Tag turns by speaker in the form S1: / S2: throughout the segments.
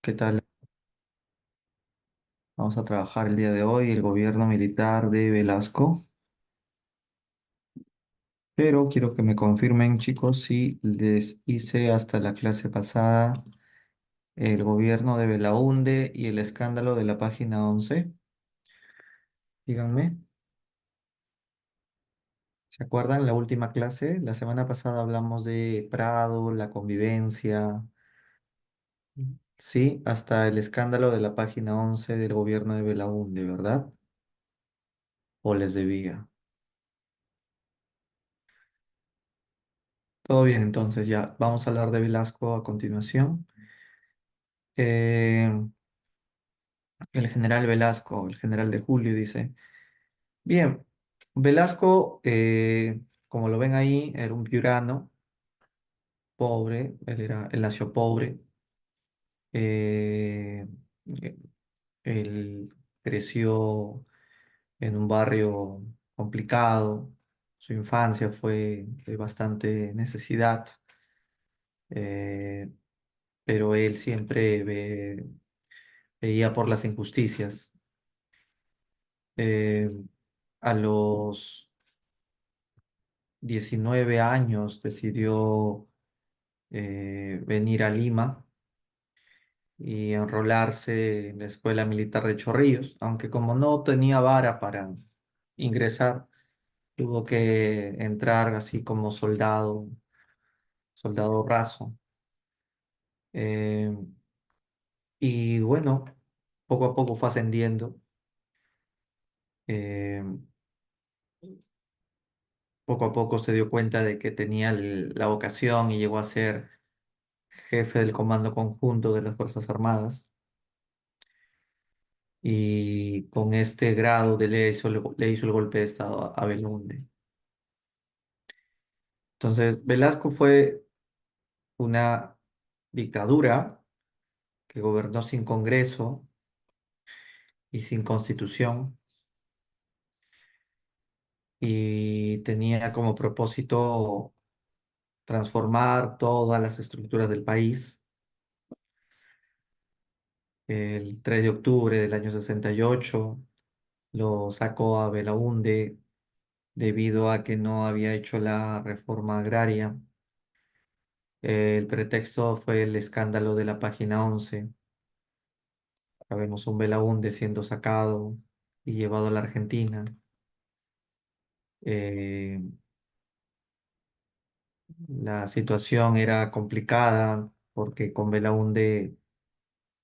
S1: ¿Qué tal? Vamos a trabajar el día de hoy el gobierno militar de Velasco, pero quiero que me confirmen, chicos, si les hice hasta la clase pasada el gobierno de Belaúnde y el escándalo de la página 11. Díganme, ¿se acuerdan la última clase? La semana pasada hablamos de Prado, la convivencia, sí, hasta el escándalo de la página 11 del gobierno de Belaúnde, ¿verdad? ¿O les debía? Todo bien, entonces ya vamos a hablar de Velasco a continuación. Eh, el general Velasco, el general de Julio, dice, bien, Velasco, como lo ven ahí, era un piurano, pobre, él nació pobre, eh, eh, él creció en un barrio complicado, su infancia fue de bastante necesidad, eh, pero él siempre veía por las injusticias. Eh, a los 19 años decidió venir a Lima y enrolarse en la Escuela Militar de Chorrillos, aunque como no tenía vara para ingresar, tuvo que entrar así como soldado, soldado raso. Eh, y bueno, poco a poco fue ascendiendo, eh, poco a poco se dio cuenta de que tenía la vocación y llegó a ser jefe del Comando Conjunto de las Fuerzas Armadas. Y con este grado le hizo el golpe de Estado a Belaúnde. Entonces, Velasco fue una dictadura que gobernó sin Congreso y sin Constitución y tenía como propósito transformar todas las estructuras del país. El 3 de octubre del año 68 lo sacó a Belaúnde debido a que no había hecho la reforma agraria. El pretexto fue el escándalo de la página 11. Acá vemos un Belaúnde siendo sacado y llevado a la Argentina. Eh, la situación era complicada porque con Belaúnde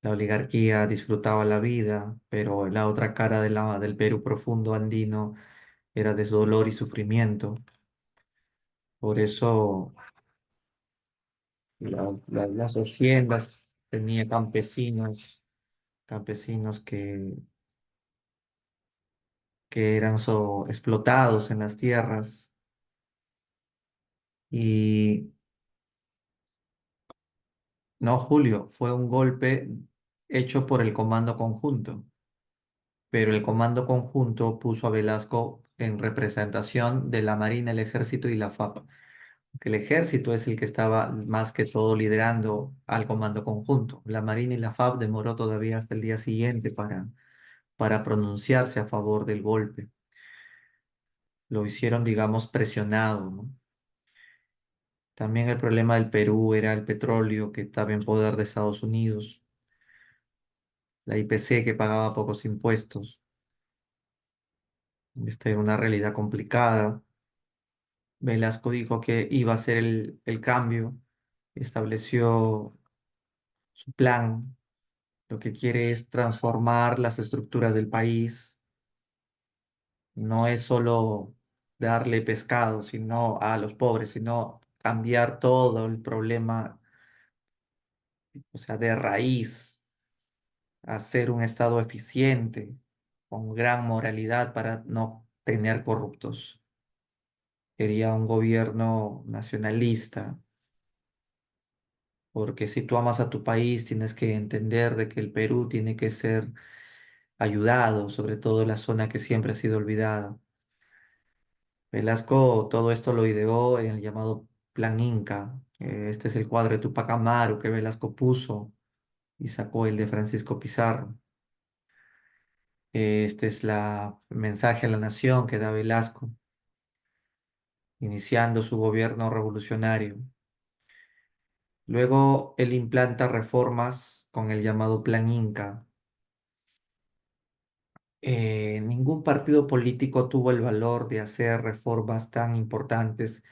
S1: la oligarquía disfrutaba la vida, pero la otra cara del Perú profundo andino era de dolor y sufrimiento. Por eso las haciendas tenía campesinos, campesinos que eran explotados en las tierras y no, Julio, fue un golpe hecho por el Comando Conjunto, pero el Comando Conjunto puso a Velasco en representación de la Marina, el Ejército y la FAP, que el Ejército es el que estaba más que todo liderando al Comando Conjunto. La Marina y la FAP demoró todavía hasta el día siguiente para pronunciarse a favor del golpe. Lo hicieron, digamos, presionado, ¿no? También el problema del Perú era el petróleo que estaba en poder de Estados Unidos, la IPC que pagaba pocos impuestos. Esta era una realidad complicada. Velasco dijo que iba a hacer el cambio, estableció su plan. Lo que quiere es transformar las estructuras del país. No es solo darle pescado, sino a los pobres, sino cambiar todo el problema, o sea, de raíz, hacer un Estado eficiente, con gran moralidad para no tener corruptos. Quería un gobierno nacionalista, porque si tú amas a tu país, tienes que entender de que el Perú tiene que ser ayudado, sobre todo la zona que siempre ha sido olvidada. Velasco todo esto lo ideó en el llamado Plan Inca. Este es el cuadro de Tupac Amaru que Velasco puso. y sacó el de Francisco Pizarro. Este es la mensaje a la nación que da Velasco, iniciando su gobierno revolucionario. Luego él implanta reformas con el llamado Plan Inca. Ningún partido político tuvo el valor de hacer reformas tan importantes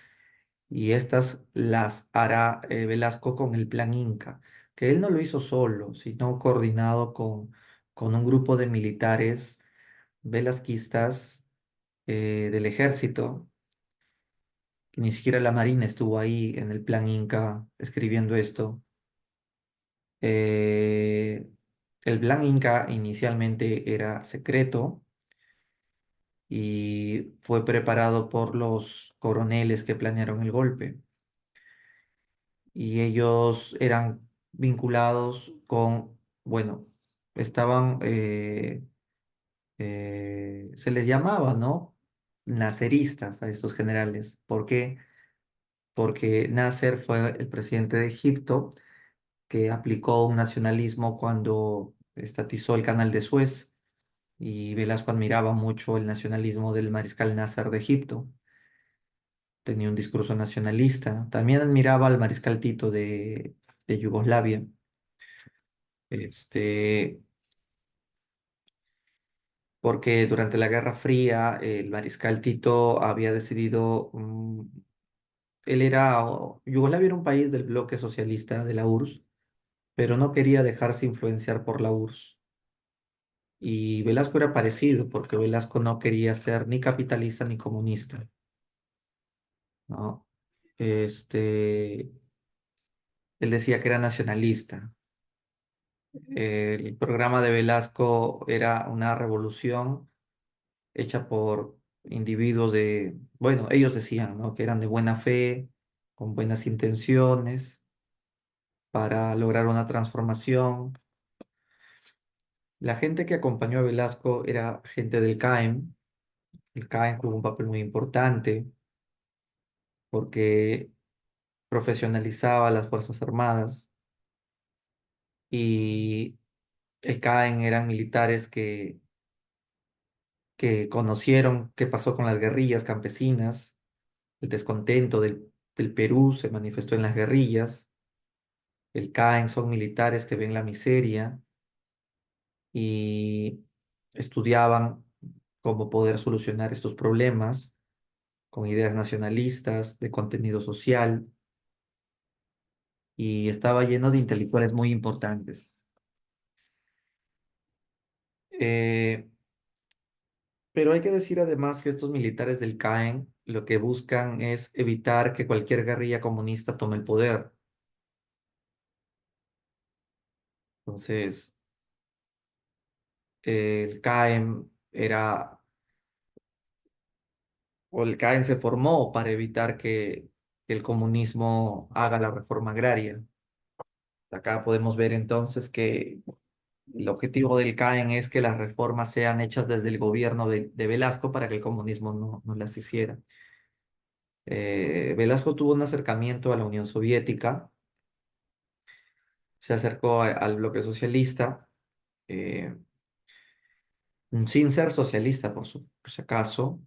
S1: y estas las hará Velasco con el Plan Inca, que él no lo hizo solo, sino coordinado con un grupo de militares velasquistas del ejército, que ni siquiera la Marina estuvo ahí en el Plan Inca escribiendo esto. Eh, el Plan Inca inicialmente era secreto y fue preparado por los coroneles que planearon el golpe. Y ellos eran vinculados con, bueno, estaban, se les llamaba, ¿no? Naceristas a estos generales. ¿Por qué? Porque Nasser fue el presidente de Egipto que aplicó un nacionalismo cuando estatizó el canal de Suez y Velasco admiraba mucho el nacionalismo del mariscal Nasser de Egipto. Tenía un discurso nacionalista. También admiraba al mariscal Tito de Yugoslavia. Este, porque durante la Guerra Fría el mariscal Tito había decidido, él era, Yugoslavia era un país del bloque socialista de la URSS, pero no quería dejarse influenciar por la URSS. Y Velasco era parecido, porque Velasco no quería ser ni capitalista ni comunista, ¿no? Este, él decía que era nacionalista. El programa de Velasco era una revolución hecha por individuos de, bueno, ellos decían, ¿no? Que eran de buena fe, con buenas intenciones, para lograr una transformación. La gente que acompañó a Velasco era gente del CAEM. El CAEM jugó un papel muy importante porque profesionalizaba las Fuerzas Armadas y el CAEM eran militares que conocieron qué pasó con las guerrillas campesinas, el descontento del Perú se manifestó en las guerrillas. El CAEN son militares que ven la miseria y estudiaban cómo poder solucionar estos problemas con ideas nacionalistas, de contenido social, y estaba lleno de intelectuales muy importantes. Eh, pero hay que decir además que estos militares del CAEN lo que buscan es evitar que cualquier guerrilla comunista tome el poder. Entonces, el CAEN era o el CAEN se formó para evitar que el comunismo haga la reforma agraria. Acá podemos ver entonces que el objetivo del CAEN es que las reformas sean hechas desde el gobierno de Velasco para que el comunismo no las hiciera. Velasco tuvo un acercamiento a la Unión Soviética, se acercó al bloque socialista, eh, sin ser socialista por si acaso.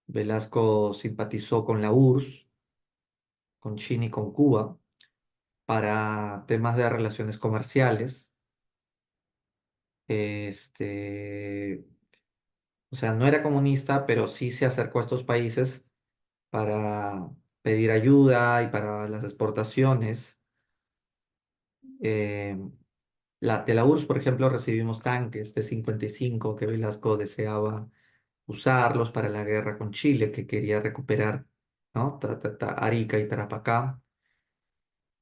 S1: Velasco simpatizó con la URSS, con China y con Cuba para temas de relaciones comerciales. Este, o sea, no era comunista, pero sí se acercó a estos países para pedir ayuda y para las exportaciones. Eh, de la URSS, por ejemplo, recibimos tanques T-55 que Velasco deseaba usarlos para la guerra con Chile, que quería recuperar, ¿no? Arica y Tarapacá.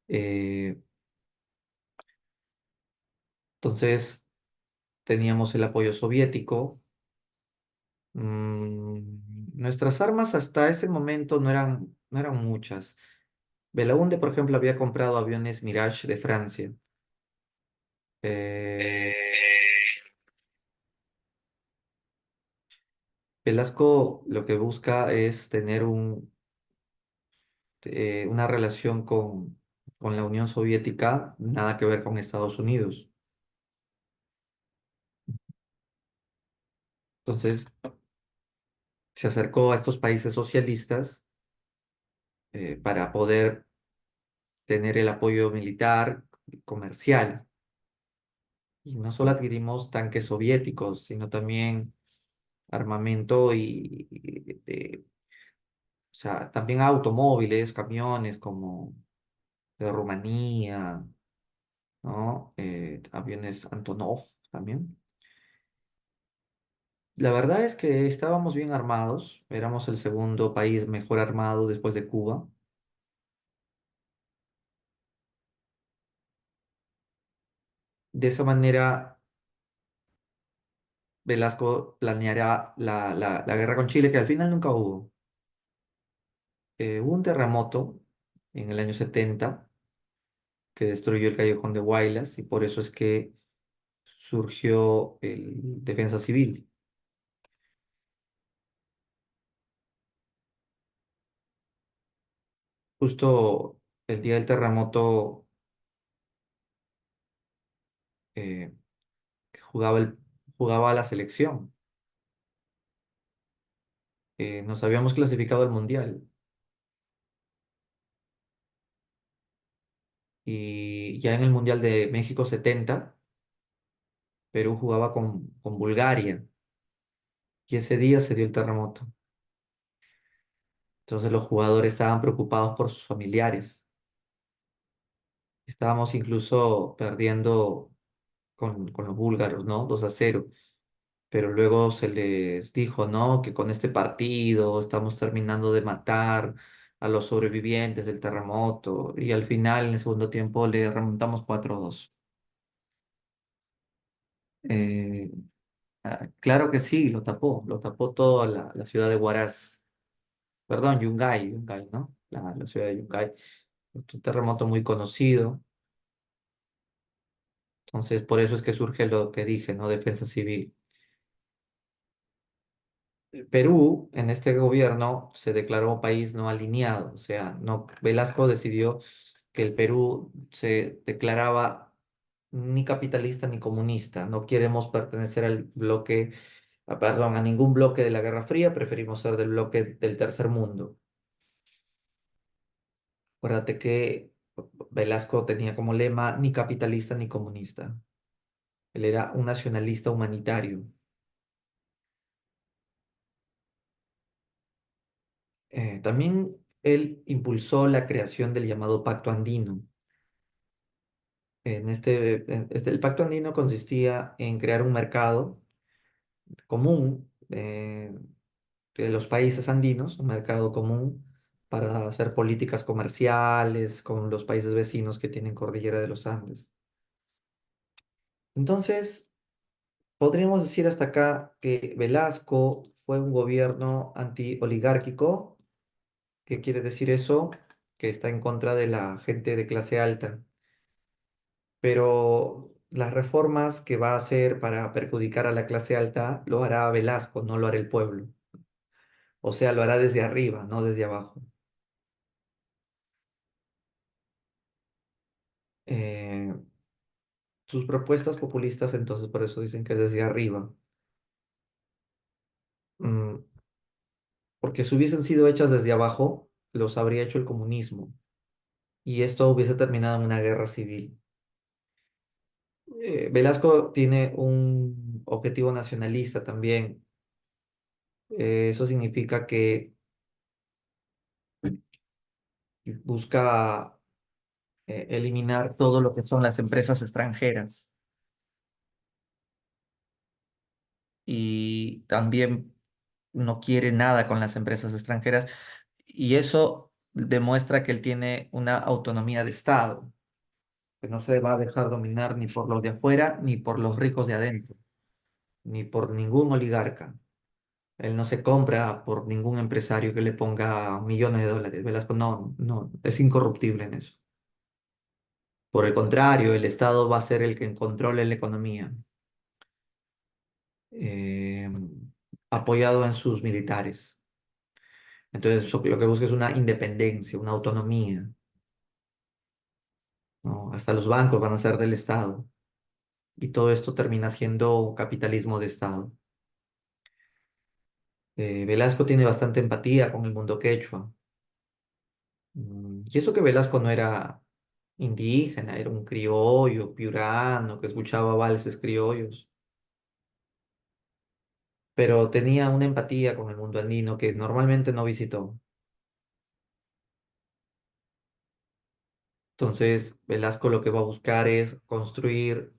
S1: Eh, entonces, teníamos el apoyo soviético. Nuestras armas hasta ese momento no eran muchas. Belaúnde, por ejemplo, había comprado aviones Mirage de Francia. Eh, Velasco lo que busca es tener una relación con la Unión Soviética, nada que ver con Estados Unidos. Entonces se acercó a estos países socialistas para poder tener el apoyo militar y comercial. Y no solo adquirimos tanques soviéticos, sino también armamento o sea, también automóviles, camiones como de Rumanía, ¿no? Aviones Antonov también. La verdad es que estábamos bien armados, éramos el segundo país mejor armado después de Cuba. De esa manera, Velasco planeará la guerra con Chile, que al final nunca hubo. Hubo un terremoto en el año 70 que destruyó el Callejón de Huaylas y por eso es que surgió el Defensa Civil. Justo el día del terremoto eh, jugaba, jugaba la selección. Nos habíamos clasificado al Mundial y ya en el Mundial de México 70 Perú jugaba con Bulgaria y ese día se dio el terremoto. Entonces los jugadores estaban preocupados por sus familiares. Estábamos incluso perdiendo con los búlgaros, ¿no? 2-0. Pero luego se les dijo, ¿no? Que con este partido estamos terminando de matar a los sobrevivientes del terremoto y al final, en el segundo tiempo, le remontamos 4-2. Eh, claro que sí, lo tapó toda la ciudad de Huaraz, perdón, Yungay, ¿no? La ciudad de Yungay, un terremoto muy conocido, entonces por eso es que surge lo que dije, ¿no? Defensa civil. Perú, en este gobierno, se declaró país no alineado, o sea, no, Velasco decidió que el Perú se declaraba ni capitalista ni comunista, no queremos pertenecer al bloque, perdón, a ningún bloque de la Guerra Fría, preferimos ser del bloque del tercer mundo. Acuérdate que Velasco tenía como lema ni capitalista ni comunista, él era un nacionalista humanitario. También él impulsó la creación del llamado Pacto Andino. El Pacto Andino consistía en crear un mercado común de los países andinos, un mercado común para hacer políticas comerciales con los países vecinos que tienen cordillera de los Andes. Entonces, podríamos decir hasta acá que Velasco fue un gobierno antioligárquico. ¿Qué quiere decir eso? Que está en contra de la gente de clase alta, pero las reformas que va a hacer para perjudicar a la clase alta lo hará Velasco, no lo hará el pueblo. O sea, lo hará desde arriba, no desde abajo. Eh, Sus propuestas populistas, entonces, por eso dicen que es desde arriba. Mm, Porque si hubiesen sido hechas desde abajo, los habría hecho el comunismo. Y esto hubiese terminado en una guerra civil. Velasco tiene un objetivo nacionalista también. Eso significa que busca eliminar todo lo que son las empresas extranjeras y también no quiere nada con las empresas extranjeras y eso demuestra que él tiene una autonomía de Estado, que no se va a dejar dominar ni por los de afuera ni por los ricos de adentro, ni por ningún oligarca. Él no se compra por ningún empresario que le ponga millones de dólares. Velasco no, es incorruptible en eso. Por el contrario, el Estado va a ser el que controle la economía. eh, Apoyado en sus militares. Entonces, lo que busca es una independencia, una autonomía, ¿no? Hasta los bancos van a ser del Estado y todo esto termina siendo capitalismo de Estado. Velasco tiene bastante empatía con el mundo quechua. Y eso que Velasco no era indígena, era un criollo, piurano, que escuchaba valses criollos, pero tenía una empatía con el mundo andino que normalmente no visitó. Entonces, Velasco lo que va a buscar es construir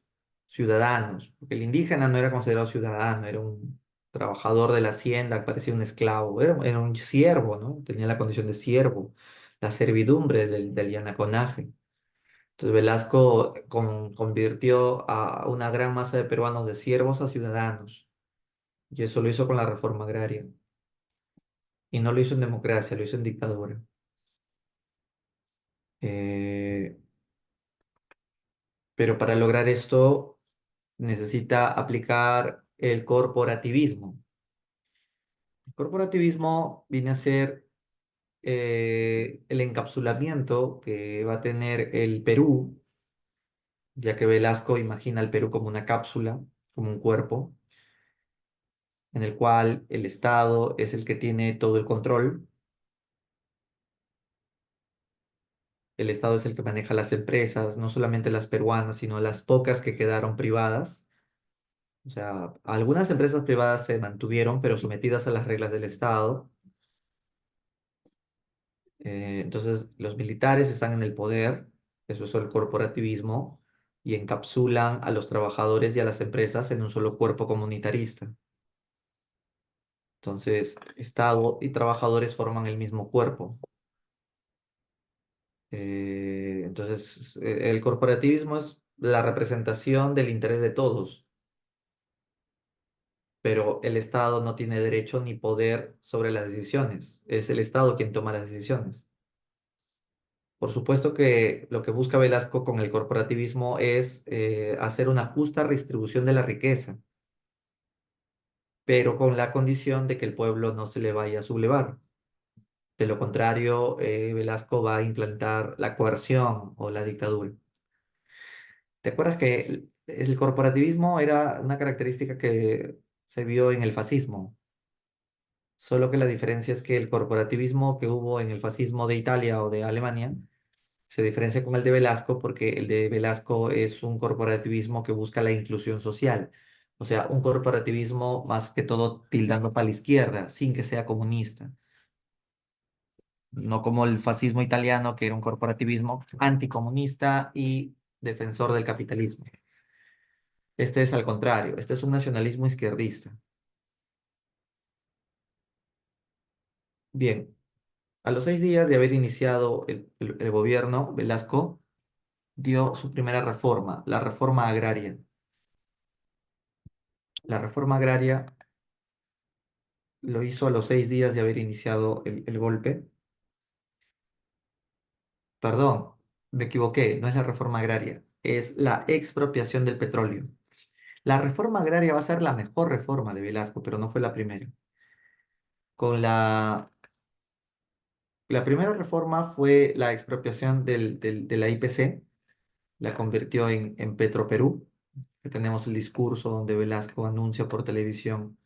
S1: ciudadanos, porque el indígena no era considerado ciudadano, era un trabajador de la hacienda, parecía un esclavo, era un siervo, ¿no? Tenía la condición de siervo, la servidumbre del yanaconaje. Entonces, Velasco convirtió a una gran masa de peruanos de siervos a ciudadanos, y eso lo hizo con la reforma agraria, y no lo hizo en democracia, lo hizo en dictadura. Eh, pero para lograr esto necesita aplicar el corporativismo. El corporativismo viene a ser el encapsulamiento que va a tener el Perú, ya que Velasco imagina el Perú como una cápsula, como un cuerpo, en el cual el Estado es el que tiene todo el control, el Estado es el que maneja las empresas, no solamente las peruanas, sino las pocas que quedaron privadas. O sea, algunas empresas privadas se mantuvieron, pero sometidas a las reglas del Estado. Entonces, los militares están en el poder, eso es el corporativismo, y encapsulan a los trabajadores y a las empresas en un solo cuerpo comunitarista. Entonces, Estado y trabajadores forman el mismo cuerpo. Entonces, el corporativismo es la representación del interés de todos, pero el Estado no tiene derecho ni poder sobre las decisiones. Es el Estado quien toma las decisiones. Por supuesto que lo que busca Velasco con el corporativismo es hacer una justa redistribución de la riqueza, pero con la condición de que el pueblo no se le vaya a sublevar. De lo contrario, Velasco va a implantar la coerción o la dictadura. ¿Te acuerdas que el corporativismo era una característica que se vio en el fascismo? Solo que la diferencia es que el corporativismo que hubo en el fascismo de Italia o de Alemania se diferencia con el de Velasco porque el de Velasco es un corporativismo que busca la inclusión social. O sea, un corporativismo más que todo tildando para la izquierda, sin que sea comunista. No como el fascismo italiano, que era un corporativismo anticomunista y defensor del capitalismo. Este es al contrario, este es un nacionalismo izquierdista. Bien, a los 6 días de haber iniciado el gobierno, Velasco dio su primera reforma, la reforma agraria. La reforma agraria lo hizo a los 6 días de haber iniciado el golpe. Perdón, me equivoqué, no es la reforma agraria, es la expropiación del petróleo. La reforma agraria va a ser la mejor reforma de Velasco, pero no fue la primera. Con la primera reforma fue la expropiación de la IPC, la convirtió en Petroperú, que tenemos el discurso donde Velasco anuncia por televisión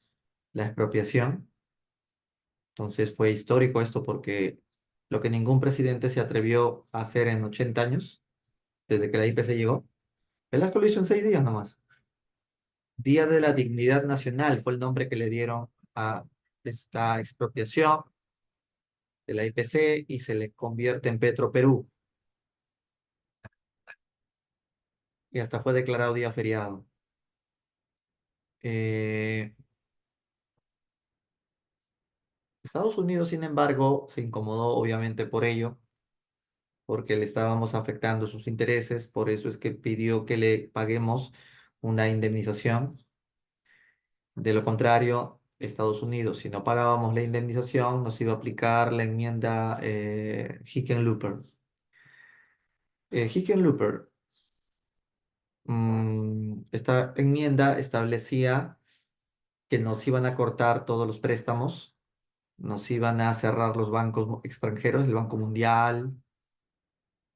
S1: la expropiación. Entonces fue histórico esto porque lo que ningún presidente se atrevió a hacer en 80 años, desde que la IPC llegó, Velasco lo hizo en 6 días nomás. Día de la Dignidad Nacional fue el nombre que le dieron a esta expropiación de la IPC y se le convierte en Petroperú y hasta fue declarado día feriado. Eh, Estados Unidos, sin embargo, se incomodó obviamente por ello, porque le estábamos afectando sus intereses, por eso es que pidió que le paguemos una indemnización. De lo contrario, Estados Unidos, si no pagábamos la indemnización, nos iba a aplicar la enmienda Hickenlooper. Hickenlooper, esta enmienda establecía que nos iban a cortar todos los préstamos, nos iban a cerrar los bancos extranjeros, el Banco Mundial,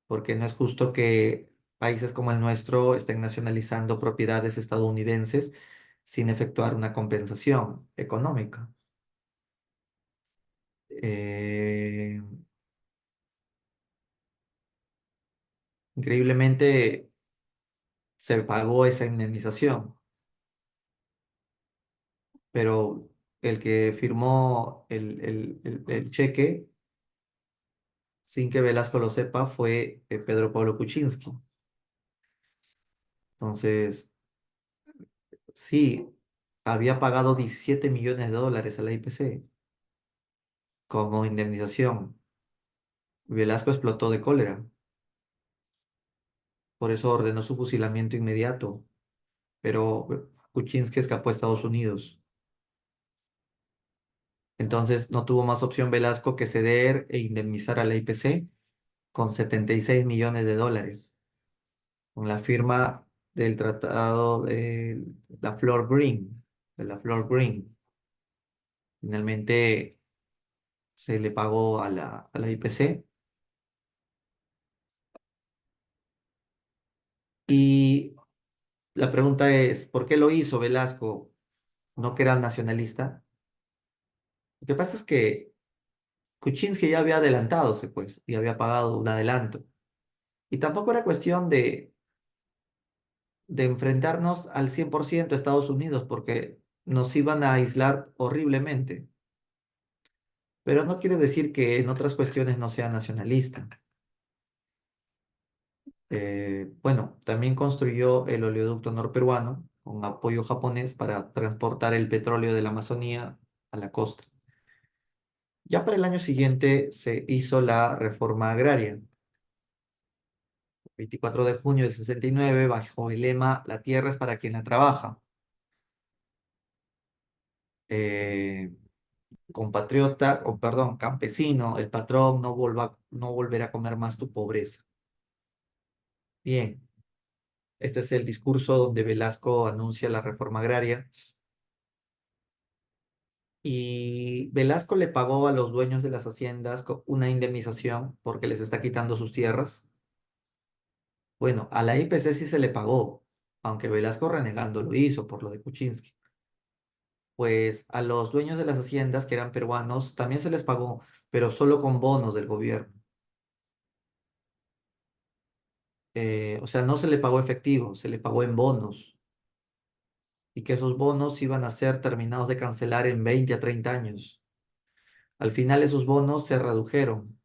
S1: porque no es justo que países como el nuestro estén nacionalizando propiedades estadounidenses sin efectuar una compensación económica. Eh, Increíblemente se pagó esa indemnización, pero el que firmó el cheque, sin que Velasco lo sepa, fue Pedro Pablo Kuczynski. Entonces, sí, había pagado 17 millones de dólares a la IPC como indemnización. Velasco explotó de cólera, por eso ordenó su fusilamiento inmediato, pero Kuczynski escapó a Estados Unidos. Entonces no tuvo más opción Velasco que ceder e indemnizar a la IPC con 76 millones de dólares, con la firma del tratado de la Flor Green, de la Flor Green. Finalmente se le pagó a la IPC. Y la pregunta es, ¿por qué lo hizo Velasco? ¿No que era nacionalista? Lo que pasa es que Kuczynski ya había adelantado, pues, y había pagado un adelanto. Y tampoco era cuestión de enfrentarnos al 100% a Estados Unidos, porque nos iban a aislar horriblemente. Pero no quiere decir que en otras cuestiones no sea nacionalista. Bueno, también construyó el oleoducto norperuano con apoyo japonés para transportar el petróleo de la Amazonía a la costa. Ya para el año siguiente se hizo la reforma agraria, 24 de junio del 69, bajo el lema La tierra es para quien la trabaja. Eh, Compatriota, o perdón, campesino, el patrón no volverá a comer más tu pobreza. Bien, este es el discurso donde Velasco anuncia la reforma agraria y Velasco le pagó a los dueños de las haciendas una indemnización porque les está quitando sus tierras. Bueno, a la IPC sí se le pagó, aunque Velasco renegando lo hizo por lo de Kuczynski. Pues a los dueños de las haciendas, que eran peruanos, también se les pagó, pero solo con bonos del gobierno. O sea, no se le pagó efectivo, se le pagó en bonos y que esos bonos iban a ser terminados de cancelar en 20 a 30 años. Al final esos bonos se redujeron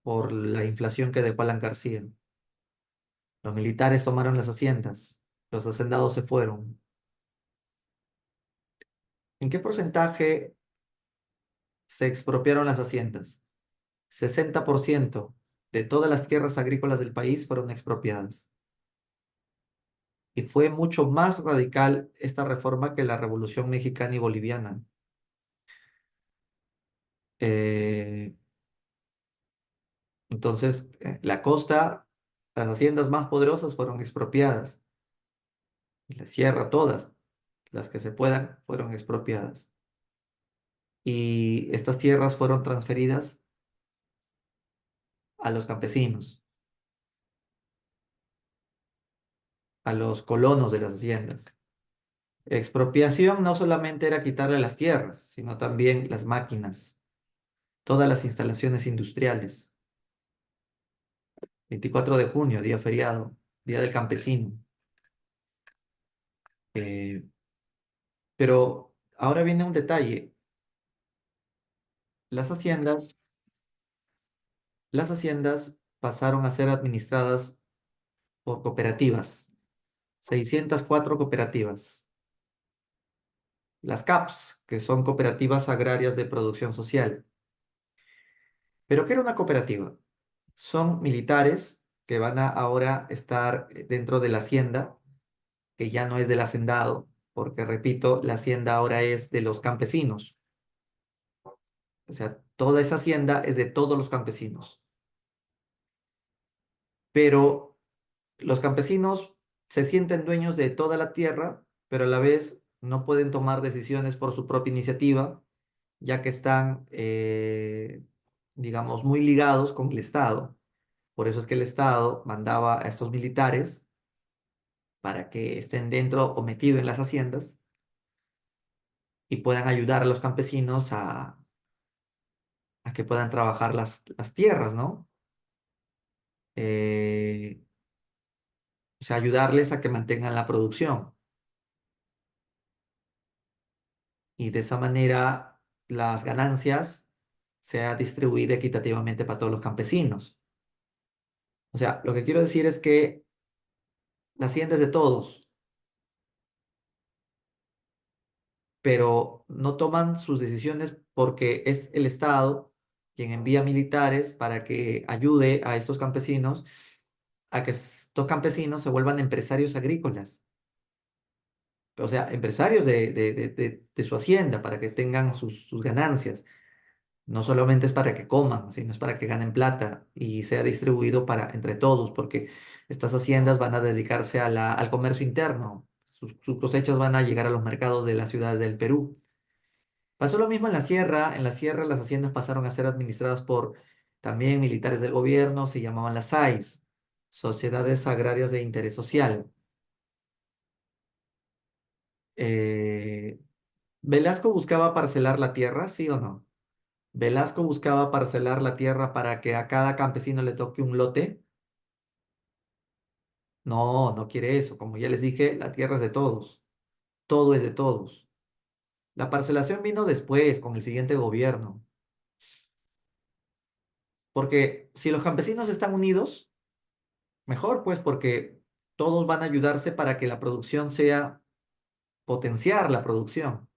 S1: por la inflación que dejó Alan García. Los militares tomaron las haciendas, los hacendados se fueron. ¿En qué porcentaje se expropiaron las haciendas? 60% de todas las tierras agrícolas del país fueron expropiadas. Y fue mucho más radical esta reforma que la Revolución Mexicana y Boliviana. Eh, entonces, la costa, las haciendas más poderosas fueron expropiadas. Y la sierra, todas, las que se puedan, fueron expropiadas. Y estas tierras fueron transferidas a los campesinos, a los colonos de las haciendas. Expropiación no solamente era quitarle las tierras, sino también las máquinas, todas las instalaciones industriales. 24 de junio, día feriado, Día del Campesino. Eh, pero ahora viene un detalle. Las haciendas, las haciendas pasaron a ser administradas por cooperativas, 604 cooperativas. Las CAPS, que son cooperativas agrarias de producción social. ¿Pero qué era una cooperativa? Son militares que van a ahora estar dentro de la hacienda, que ya no es del hacendado, porque repito, la hacienda ahora es de los campesinos. O sea, toda esa hacienda es de todos los campesinos. Pero los campesinos se sienten dueños de toda la tierra, pero a la vez no pueden tomar decisiones por su propia iniciativa, ya que están, digamos, muy ligados con el Estado. Por eso es que el Estado mandaba a estos militares para que estén dentro o metidos en las haciendas y puedan ayudar a los campesinos a que puedan trabajar las tierras, ¿no? Eh, o sea, ayudarles a que mantengan la producción y de esa manera las ganancias sea distribuida equitativamente para todos los campesinos. O sea, lo que quiero decir es que la hacienda es de todos, pero no toman sus decisiones porque es el Estado quien envía militares para que ayude a estos campesinos a que estos campesinos se vuelvan empresarios agrícolas. O sea, empresarios de su hacienda para que tengan sus ganancias. No solamente es para que coman, sino es para que ganen plata y sea distribuido para entre todos, porque estas haciendas van a dedicarse a al comercio interno. Sus cosechas van a llegar a los mercados de las ciudades del Perú. Pasó lo mismo en la sierra. En la sierra las haciendas pasaron a ser administradas por también militares del gobierno, se llamaban las SAIS, Sociedades Agrarias de Interés Social. Eh, Velasco buscaba parcelar la tierra, ¿sí o no? Velasco buscaba parcelar la tierra para que a cada campesino le toque un lote. No, no quiere eso. Como ya les dije, la tierra es de todos. Todo es de todos. La parcelación vino después, con el siguiente gobierno. Porque si los campesinos están unidos, mejor pues porque todos van a ayudarse para que la producción sea potenciar la producción.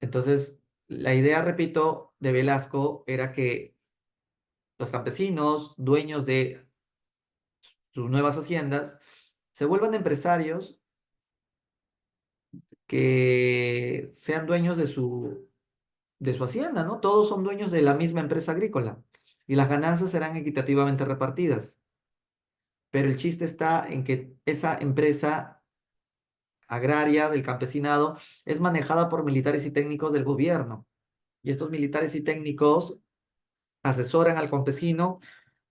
S1: Entonces, la idea, repito, de Velasco era que los campesinos, dueños de sus nuevas haciendas, se vuelvan empresarios que sean dueños de su hacienda, ¿no? Todos son dueños de la misma empresa agrícola y las ganancias serán equitativamente repartidas. Pero el chiste está en que esa empresa agraria del campesinado es manejada por militares y técnicos del gobierno. Y estos militares y técnicos asesoran al campesino,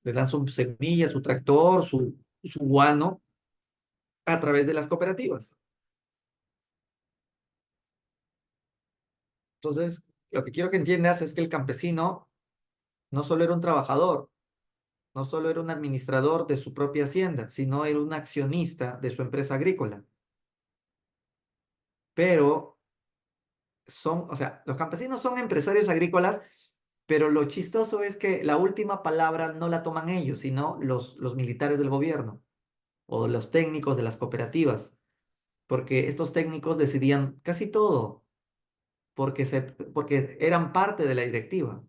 S1: le dan su semilla, su tractor, su guano a través de las cooperativas. Entonces, lo que quiero que entiendas es que el campesino no solo era un trabajador, no solo era un administrador de su propia hacienda, sino era un accionista de su empresa agrícola. Pero son, o sea, los campesinos son empresarios agrícolas, pero lo chistoso es que la última palabra no la toman ellos, sino los militares del gobierno o los técnicos de las cooperativas, porque estos técnicos decidían casi todo, porque eran parte de la directiva.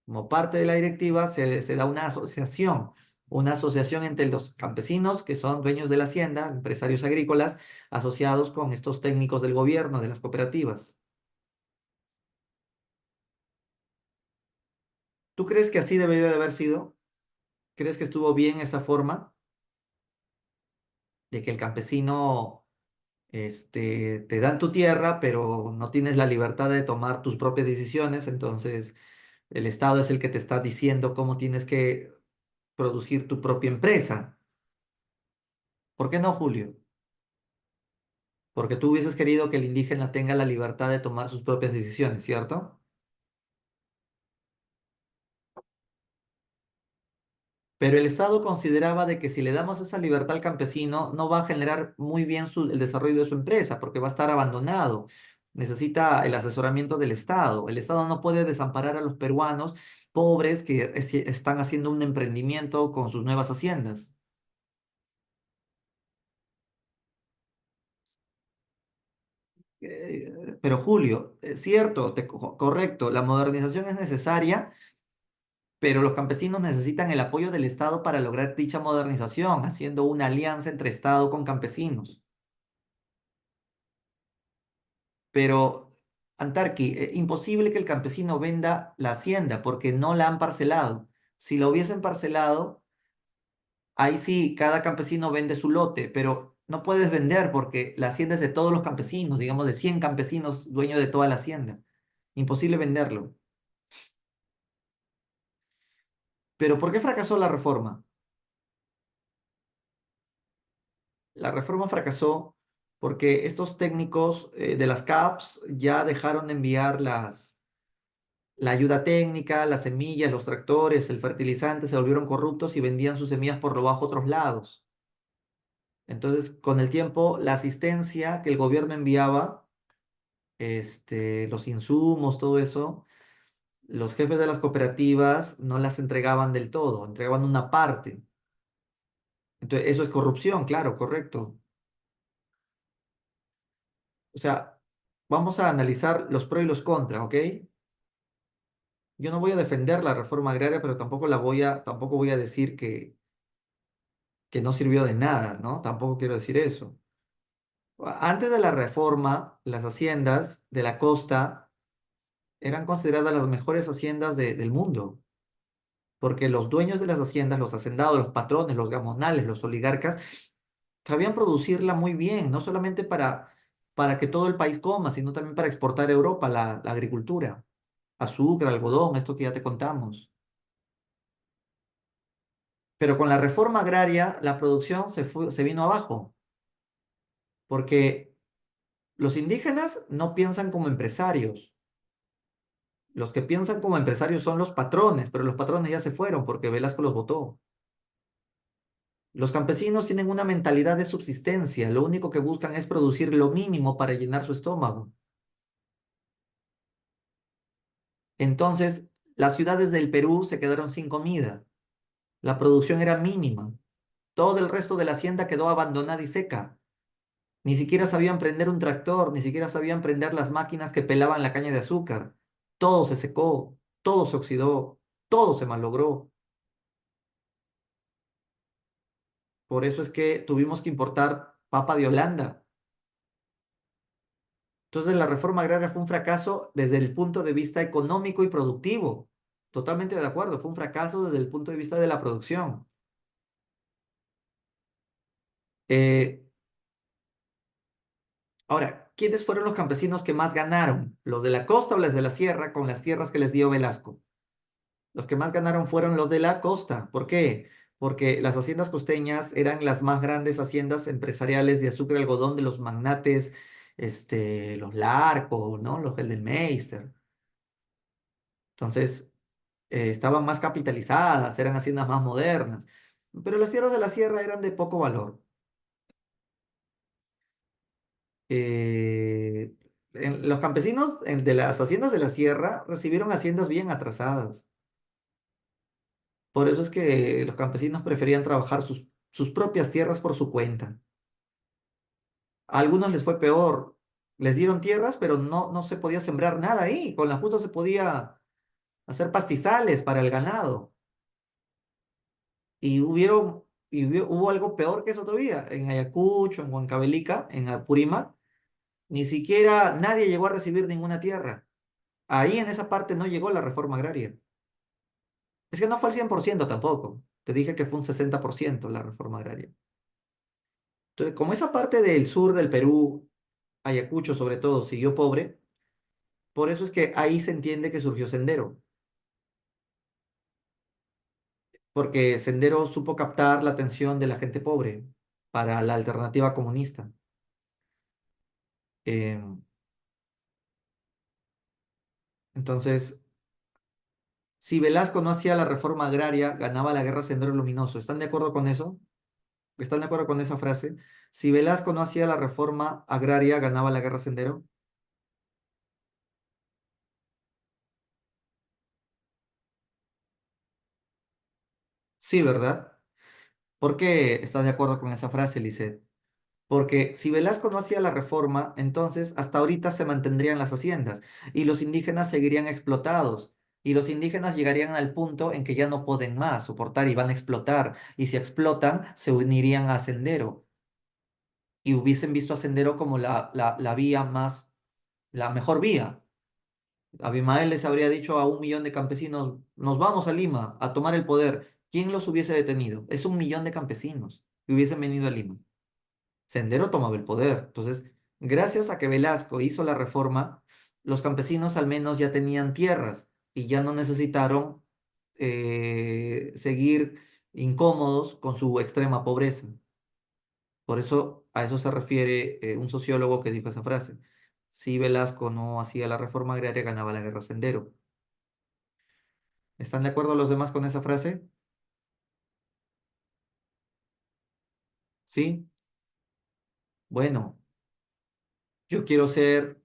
S1: Como parte de la directiva se da una asociación entre los campesinos, que son dueños de la hacienda, empresarios agrícolas, asociados con estos técnicos del gobierno, de las cooperativas. ¿Tú crees que así debería de haber sido? ¿Crees que estuvo bien esa forma de que el campesino, te dan tu tierra, pero no tienes la libertad de tomar tus propias decisiones? Entonces, el Estado es el que te está diciendo cómo tienes que producir tu propia empresa. ¿Por qué no, Julio? Porque tú hubieses querido que el indígena tenga la libertad de tomar sus propias decisiones, ¿cierto? Pero el Estado consideraba de que si le damos esa libertad al campesino, no va a generar muy bien el desarrollo de su empresa, porque va a estar abandonado. Necesita el asesoramiento del Estado. El Estado no puede desamparar a los peruanos pobres que están haciendo un emprendimiento con sus nuevas haciendas. Pero Julio, es cierto, correcto, la modernización es necesaria, pero los campesinos necesitan el apoyo del Estado para lograr dicha modernización, haciendo una alianza entre Estado con campesinos. Pero, Antarqui, imposible que el campesino venda la hacienda porque no la han parcelado. Si lo hubiesen parcelado, ahí sí, cada campesino vende su lote, pero no puedes vender porque la hacienda es de todos los campesinos, digamos de 100 campesinos dueños de toda la hacienda. Imposible venderlo. Pero ¿por qué fracasó la reforma? La reforma fracasó porque estos técnicos de las CAPS ya dejaron de enviar La ayuda técnica, las semillas, los tractores, el fertilizante se volvieron corruptos y vendían sus semillas por lo bajo a otros lados. Entonces, con el tiempo, la asistencia que el gobierno enviaba, los insumos, todo eso, los jefes de las cooperativas no las entregaban del todo, entregaban una parte. Entonces, eso es corrupción, claro, correcto. O sea, vamos a analizar los pros y los contras, ¿ok? Yo no voy a defender la reforma agraria, pero tampoco voy a decir que no sirvió de nada, ¿no? Tampoco quiero decir eso. Antes de la reforma, las haciendas de la costa eran consideradas las mejores haciendas del mundo, porque los dueños de las haciendas, los hacendados, los patrones, los gamonales, los oligarcas, sabían producirla muy bien, no solamente para que todo el país coma, sino también para exportar a Europa la agricultura, azúcar, algodón, esto que ya te contamos. Pero con la reforma agraria, la producción se vino abajo, porque los indígenas no piensan como empresarios. Los que piensan como empresarios son los patrones, pero los patrones ya se fueron porque Velasco los votó. Los campesinos tienen una mentalidad de subsistencia, lo único que buscan es producir lo mínimo para llenar su estómago. Entonces, las ciudades del Perú se quedaron sin comida, la producción era mínima, todo el resto de la hacienda quedó abandonada y seca. Ni siquiera sabían prender un tractor, ni siquiera sabían prender las máquinas que pelaban la caña de azúcar. Todo se secó, todo se oxidó, todo se malogró. Por eso es que tuvimos que importar papa de Holanda. Entonces la reforma agraria fue un fracaso desde el punto de vista económico y productivo. Totalmente de acuerdo, fue un fracaso desde el punto de vista de la producción. Eh, Ahora, ¿quiénes fueron los campesinos que más ganaron? ¿Los de la costa o los de la sierra con las tierras que les dio Velasco? Los que más ganaron fueron los de la costa. ¿Por qué? Porque las haciendas costeñas eran las más grandes haciendas empresariales de azúcar y algodón de los magnates, los Larco, ¿no? Los Geldenmeister. Entonces, estaban más capitalizadas, eran haciendas más modernas. Pero las tierras de la sierra eran de poco valor. Eh, los campesinos de las haciendas de la sierra recibieron haciendas bien atrasadas. Por eso es que los campesinos preferían trabajar sus propias tierras por su cuenta. A algunos les fue peor. Les dieron tierras, pero no se podía sembrar nada ahí. Con la justa se podía hacer pastizales para el ganado. Hubo algo peor que eso todavía. En Ayacucho, en Huancavelica, en Apurímac, ni siquiera nadie llegó a recibir ninguna tierra. Ahí en esa parte no llegó la reforma agraria. Es que no fue al 100% tampoco. Te dije que fue un 60% la reforma agraria. Entonces, como esa parte del sur del Perú, Ayacucho sobre todo, siguió pobre, por eso es que ahí se entiende que surgió Sendero, porque Sendero supo captar la atención de la gente pobre para la alternativa comunista. Eh, entonces, si Velasco no hacía la reforma agraria, ganaba la guerra Sendero Luminoso. ¿Están de acuerdo con eso? ¿Están de acuerdo con esa frase? Si Velasco no hacía la reforma agraria, ganaba la guerra Sendero. Sí, ¿verdad? ¿Por qué estás de acuerdo con esa frase, Lisette? Porque si Velasco no hacía la reforma, entonces hasta ahorita se mantendrían las haciendas y los indígenas seguirían explotados. Y los indígenas llegarían al punto en que ya no pueden más soportar y van a explotar. Y si explotan, se unirían a Sendero y hubiesen visto a Sendero como la vía más, la mejor vía. Abimael les habría dicho a 1 millón de campesinos, nos vamos a Lima a tomar el poder. ¿Quién los hubiese detenido? Es 1 millón de campesinos que hubiesen venido a Lima. Sendero tomaba el poder. Entonces, gracias a que Velasco hizo la reforma, los campesinos al menos ya tenían tierras y ya no necesitaron seguir incómodos con su extrema pobreza. Por eso a eso se refiere un sociólogo que dijo esa frase. Si Velasco no hacía la reforma agraria, ganaba la guerra Sendero. ¿Están de acuerdo los demás con esa frase? ¿Sí? Bueno, yo quiero ser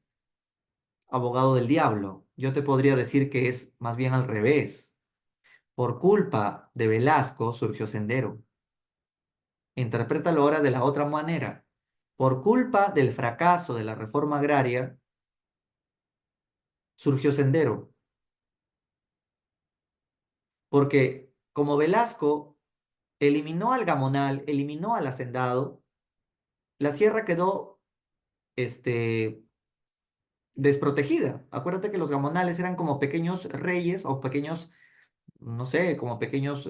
S1: abogado del diablo. Yo te podría decir que es más bien al revés. Por culpa de Velasco surgió Sendero. Interprétalo ahora de la otra manera. Por culpa del fracaso de la reforma agraria surgió Sendero. Porque como Velasco eliminó al gamonal, eliminó al hacendado, la sierra quedó este, desprotegida. Acuérdate que los gamonales eran como pequeños reyes o pequeños, no sé, como pequeños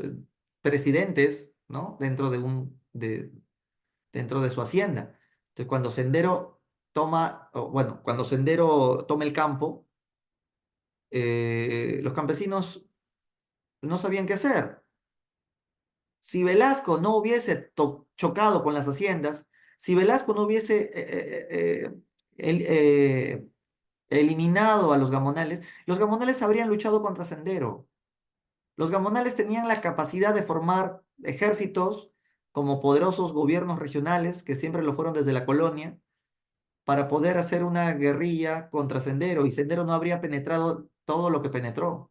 S1: presidentes, ¿no? Dentro de su hacienda. Entonces, cuando Sendero toma, o bueno, cuando Sendero toma el campo, los campesinos no sabían qué hacer. Si Velasco no hubiese chocado con las haciendas, si Velasco no hubiese el- eh, eliminado a los gamonales habrían luchado contra Sendero. Los gamonales tenían la capacidad de formar ejércitos como poderosos gobiernos regionales, que siempre lo fueron desde la colonia, para poder hacer una guerrilla contra Sendero, y Sendero no habría penetrado todo lo que penetró.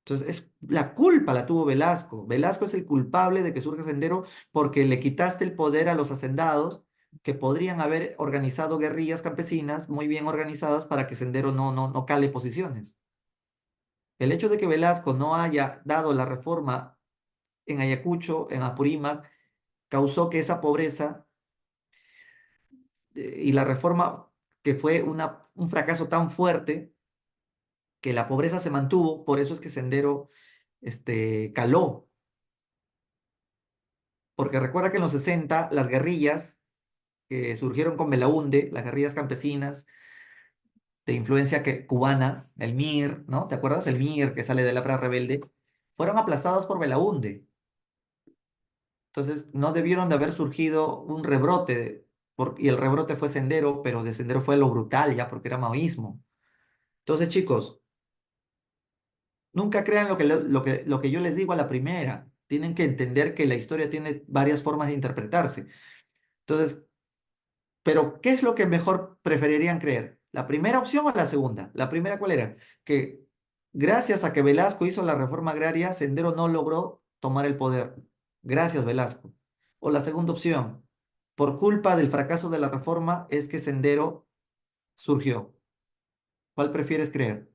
S1: Entonces, la culpa la tuvo Velasco. Velasco es el culpable de que surja Sendero porque le quitaste el poder a los hacendados que podrían haber organizado guerrillas campesinas muy bien organizadas para que Sendero no cale posiciones. El hecho de que Velasco no haya dado la reforma en Ayacucho, en Apurímac, causó que esa pobreza y la reforma, que fue un fracaso tan fuerte, que la pobreza se mantuvo, por eso es que Sendero caló. Porque recuerda que en los 60 las guerrillas que surgieron con Belaúnde, las guerrillas campesinas de influencia cubana, el MIR, ¿no? ¿Te acuerdas? El MIR que sale de la Pra Rebelde, fueron aplastadas por Belaúnde. Entonces no debieron de haber surgido un rebrote, y el rebrote fue Sendero, pero de Sendero fue lo brutal ya, porque era maoísmo. Entonces, chicos, nunca crean lo que yo les digo a la primera. Tienen que entender que la historia tiene varias formas de interpretarse. Entonces, pero, ¿qué es lo que mejor preferirían creer? ¿La primera opción o la segunda? ¿La primera cuál era? Que gracias a que Velasco hizo la reforma agraria, Sendero no logró tomar el poder. Gracias, Velasco. O la segunda opción, por culpa del fracaso de la reforma es que Sendero surgió. ¿Cuál prefieres creer?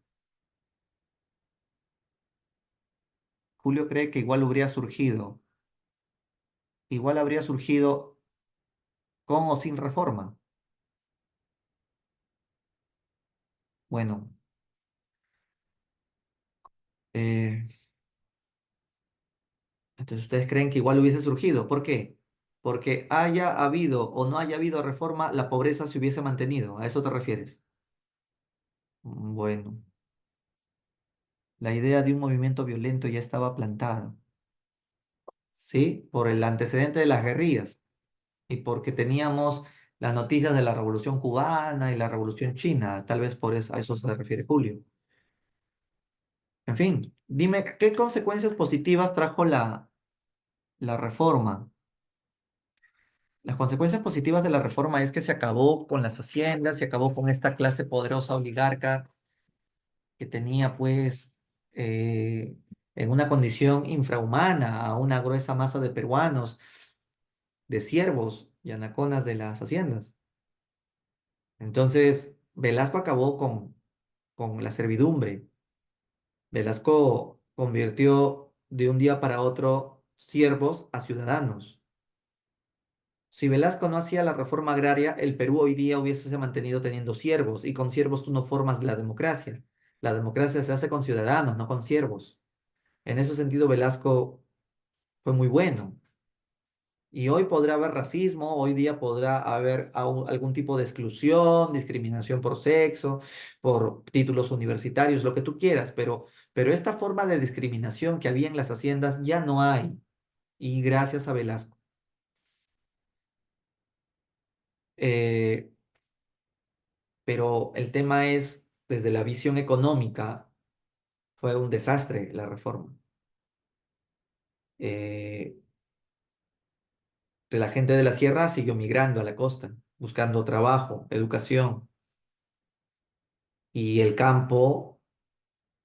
S1: Julio cree que igual habría surgido. Igual habría surgido con o sin reforma. Bueno, eh, entonces, ¿ustedes creen que igual hubiese surgido? ¿Por qué? Porque haya habido o no haya habido reforma, la pobreza se hubiese mantenido. ¿A eso te refieres? Bueno, la idea de un movimiento violento ya estaba plantada, ¿sí? Por el antecedente de las guerrillas y porque teníamos las noticias de la Revolución Cubana y la Revolución China. Tal vez por eso, a eso se refiere Julio. En fin, dime, ¿qué consecuencias positivas trajo la reforma? Las consecuencias positivas de la reforma es que se acabó con las haciendas, se acabó con esta clase poderosa oligarca que tenía pues eh, en una condición infrahumana a una gruesa masa de peruanos, de siervos y anaconas de las haciendas. Entonces, Velasco acabó con la servidumbre. Velasco convirtió de un día para otro siervos a ciudadanos. Si Velasco no hacía la reforma agraria, el Perú hoy día hubiese mantenido teniendo siervos, y con siervos tú no formas la democracia. La democracia se hace con ciudadanos, no con siervos. En ese sentido, Velasco fue muy bueno. Y hoy podrá haber racismo, hoy día podrá haber algún tipo de exclusión, discriminación por sexo, por títulos universitarios, lo que tú quieras, pero esta forma de discriminación que había en las haciendas ya no hay. Y gracias a Velasco. Eh, pero el tema es, desde la visión económica, Fue un desastre la reforma. Eh, la gente de la sierra siguió migrando a la costa, buscando trabajo, educación, y el campo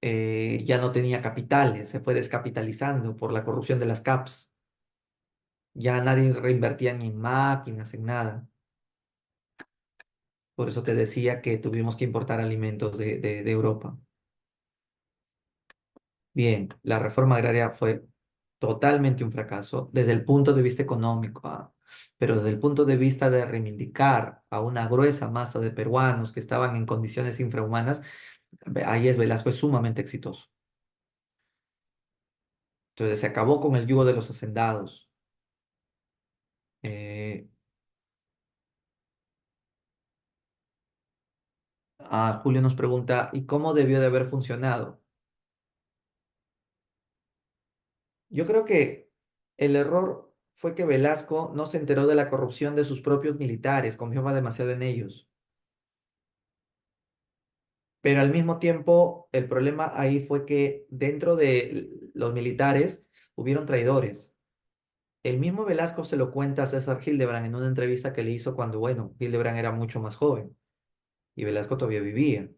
S1: ya no tenía capitales, se fue descapitalizando por la corrupción de las CAPs. Ya nadie reinvertía ni en máquinas, en nada. Por eso te decía que tuvimos que importar alimentos de Europa. Bien, la reforma agraria fue totalmente un fracaso desde el punto de vista económico, pero desde el punto de vista de reivindicar a una gruesa masa de peruanos que estaban en condiciones infrahumanas, ahí es Velasco es sumamente exitoso. Entonces se acabó con el yugo de los hacendados. Eh, Julio nos pregunta, ¿y cómo debió de haber funcionado? Yo creo que el error fue que Velasco no se enteró de la corrupción de sus propios militares, confiaba demasiado en ellos. Pero al mismo tiempo, el problema ahí fue que dentro de los militares hubieron traidores. El mismo Velasco se lo cuenta a César Hildebrand en una entrevista que le hizo cuando, bueno, Hildebrand era mucho más joven y Velasco todavía vivía.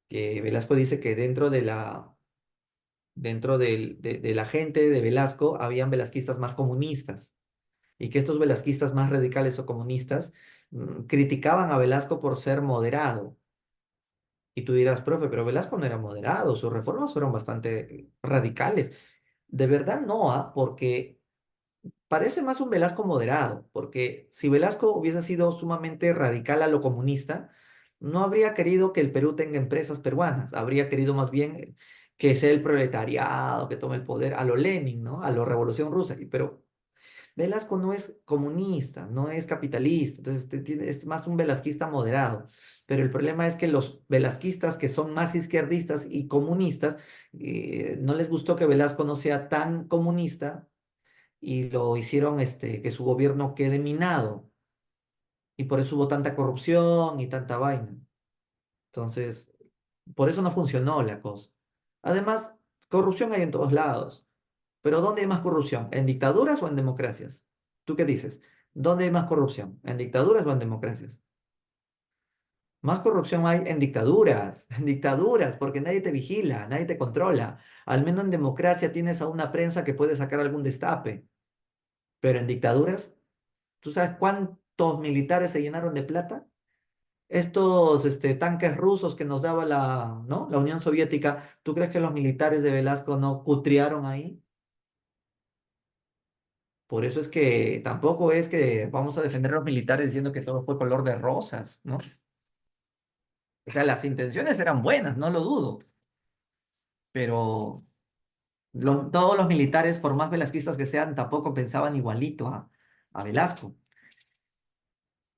S1: Que Velasco dice que dentro de la gente de Velasco habían velasquistas más comunistas y que estos velasquistas más radicales o comunistas criticaban a Velasco por ser moderado. Y tú dirás, profe, pero Velasco no era moderado, sus reformas fueron bastante radicales. De verdad no, porque parece más un Velasco moderado, porque si Velasco hubiese sido sumamente radical a lo comunista, no habría querido que el Perú tenga empresas peruanas, habría querido más bien que sea el proletariado, que tome el poder a lo Lenin, ¿no? A lo Revolución Rusa. Pero Velasco no es comunista, no es capitalista, entonces es más un velasquista moderado. Pero el problema es que los velasquistas que son más izquierdistas y comunistas, no les gustó que Velasco no sea tan comunista y lo hicieron que su gobierno quede minado. Y por eso hubo tanta corrupción y tanta vaina. Entonces, por eso no funcionó la cosa. Además, corrupción hay en todos lados. Pero ¿dónde hay más corrupción? ¿En dictaduras o en democracias? ¿Tú qué dices? ¿Dónde hay más corrupción? ¿En dictaduras o en democracias? Más corrupción hay en dictaduras, porque nadie te vigila, nadie te controla. Al menos en democracia tienes a una prensa que puede sacar algún destape. Pero en dictaduras, ¿tú sabes cuántos militares se llenaron de plata? Estos tanques rusos que nos daba ¿no? La Unión Soviética, ¿tú crees que los militares de Velasco no cutriaron ahí? Por eso es que tampoco es que vamos a defender a los militares diciendo que todo fue color de rosas, ¿no? O sea, las intenciones eran buenas, no lo dudo, pero todos los militares, por más velasquistas que sean, tampoco pensaban igualito a Velasco.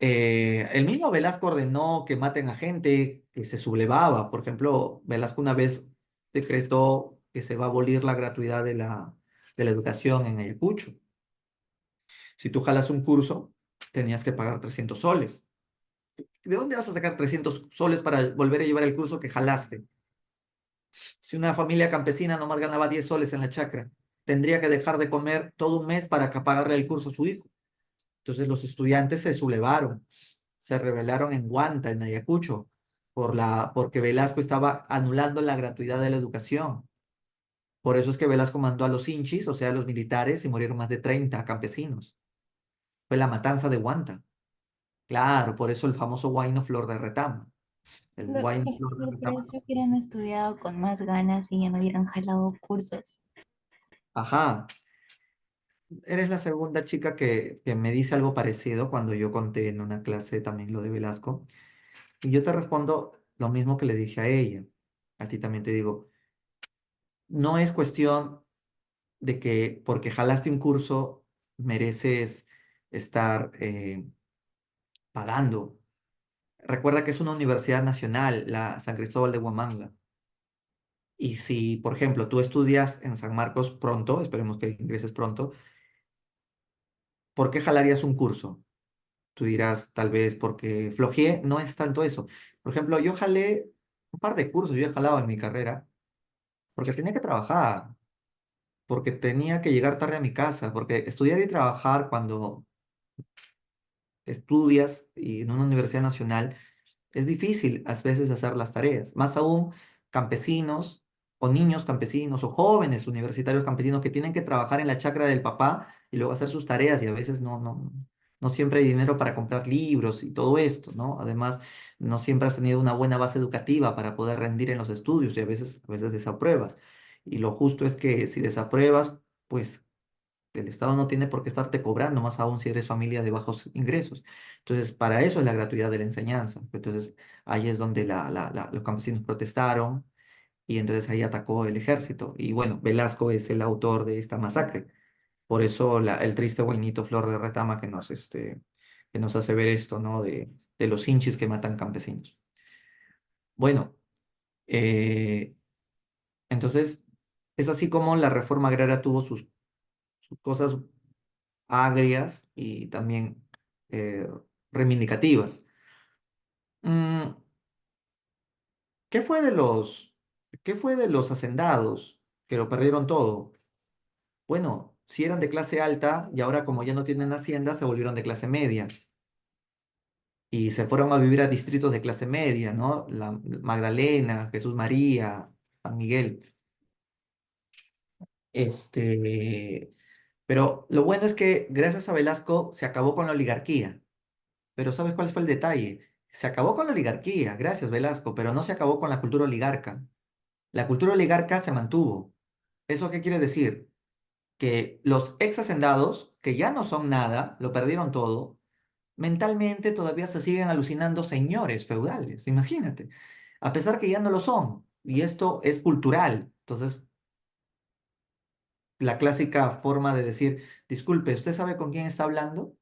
S1: El mismo Velasco ordenó que maten a gente que se sublevaba. Por ejemplo, Velasco una vez decretó que se va a abolir la gratuidad de la educación en Ayacucho. Si tú jalas un curso, tenías que pagar 300 soles. ¿De dónde vas a sacar 300 soles para volver a llevar el curso que jalaste? Si una familia campesina nomás ganaba 10 soles en la chacra, tendría que dejar de comer todo un mes para pagarle el curso a su hijo. Entonces los estudiantes se sublevaron, se rebelaron en Huanta, en Ayacucho, porque Velasco estaba anulando la gratuidad de la educación. Por eso es que Velasco mandó a los hinchis, o sea, a los militares, y murieron más de 30 campesinos. Fue la matanza de Huanta. Claro, por eso el famoso huayno Flor de Retama. El
S2: Pero
S1: huayno
S2: es
S1: Flor de
S2: que
S1: Retama.
S2: parece que hubieran estudiado con más ganas y ya no hubieran jalado cursos.
S1: Ajá, eres la segunda chica que me dice algo parecido cuando yo conté en una clase también lo de Velasco. Y yo te respondo lo mismo que le dije a ella. A ti también te digo, no es cuestión de que porque jalaste un curso mereces estar pagando. Recuerda que es una universidad nacional, la San Cristóbal de Huamanga. Y si, por ejemplo, tú estudias en San Marcos pronto, esperemos que ingreses pronto, ¿por qué jalarías un curso? Tú dirás, tal vez porque flojeé, no es tanto eso. Por ejemplo, yo jalé un par de cursos, yo he jalado en mi carrera porque tenía que trabajar, porque tenía que llegar tarde a mi casa, porque estudiar y trabajar cuando estudias y en una universidad nacional es difícil a veces hacer las tareas, más aún campesinos o niños campesinos o jóvenes universitarios campesinos que tienen que trabajar en la chacra del papá y luego hacer sus tareas y a veces no siempre hay dinero para comprar libros y todo esto, ¿no? Además, no siempre has tenido una buena base educativa para poder rendir en los estudios y a veces desapruebas. Y lo justo es que si desapruebas, pues el Estado no tiene por qué estarte cobrando, más aún si eres familia de bajos ingresos. Entonces, para eso es la gratuidad de la enseñanza. Entonces, ahí es donde los campesinos protestaron y entonces ahí atacó el ejército. Y bueno, Velasco es el autor de esta masacre. Por eso el triste guainito Flor de Retama que nos hace ver esto, ¿no? De los hinchis que matan campesinos. Bueno, eh, entonces es así como la reforma agraria tuvo sus cosas agrias y también eh, reivindicativas. Mm, ¿qué fue qué fue de los hacendados que lo perdieron todo? Bueno, si eran de clase alta y ahora como ya no tienen hacienda, se volvieron de clase media y se fueron a vivir a distritos de clase media, ¿no? La Magdalena, Jesús María, San Miguel. Pero lo bueno es que gracias a Velasco se acabó con la oligarquía. Pero ¿sabes cuál fue el detalle? Se acabó con la oligarquía, gracias Velasco, pero no se acabó con la cultura oligarca. La cultura oligarca se mantuvo. ¿Eso qué quiere decir? Que los ex hacendados, que ya no son nada, lo perdieron todo, mentalmente todavía se siguen alucinando señores feudales, imagínate, a pesar que ya no lo son. Y esto es cultural. Entonces, la clásica forma de decir, disculpe, ¿usted sabe con quién está hablando?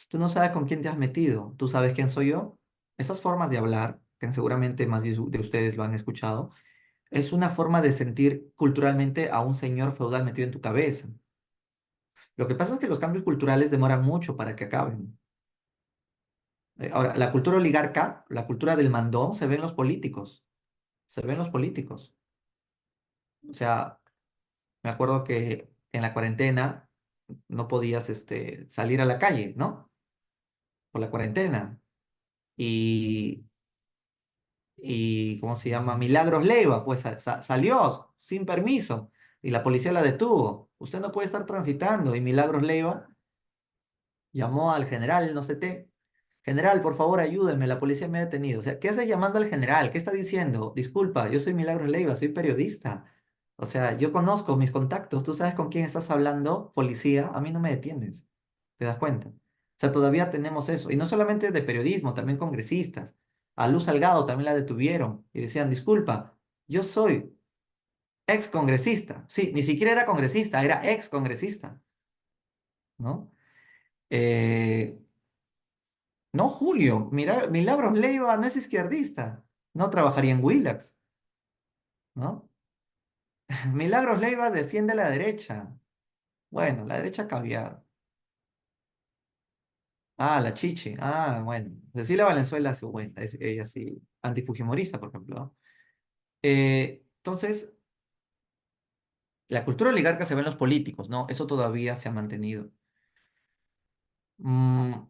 S1: Tú no sabes con quién te has metido, tú sabes quién soy yo. Esas formas de hablar, que seguramente más de ustedes lo han escuchado, es una forma de sentir culturalmente a un señor feudal metido en tu cabeza. Lo que pasa es que los cambios culturales demoran mucho para que acaben. Ahora, la cultura oligarca, la cultura del mandón, se ve en los políticos, se ve en los políticos. O sea, me acuerdo que en la cuarentena no podías salir a la calle, ¿no? Por la cuarentena. Y ¿cómo se llama? Milagros Leiva, pues salió sin permiso y la policía la detuvo. Usted no puede estar transitando y Milagros Leiva llamó al general, no sé qué. General, por favor, ayúdeme, la policía me ha detenido. O sea, ¿qué hace llamando al general? ¿Qué está diciendo? Disculpa, yo soy Milagros Leiva, soy periodista. O sea, yo conozco mis contactos, tú sabes con quién estás hablando, policía, a mí no me detienes. ¿Te das cuenta? O sea, todavía tenemos eso. Y no solamente de periodismo, también congresistas. A Luz Salgado también la detuvieron y decían, disculpa, yo soy ex congresista. Sí, ni siquiera era congresista, era ex congresista, ¿no? Eh, no, Julio, mira, Milagros Leiva no es izquierdista, no trabajaría en Willax, ¿no? Milagros Leiva defiende a la derecha. Bueno, la derecha caviar. Ah, la Chichi. Ah, bueno. Cecilia Valenzuela, su buena, es ella sí, antifujimorista, por ejemplo, ¿no? Entonces, la cultura oligarca se ve en los políticos, ¿no? Eso todavía se ha mantenido. Mm,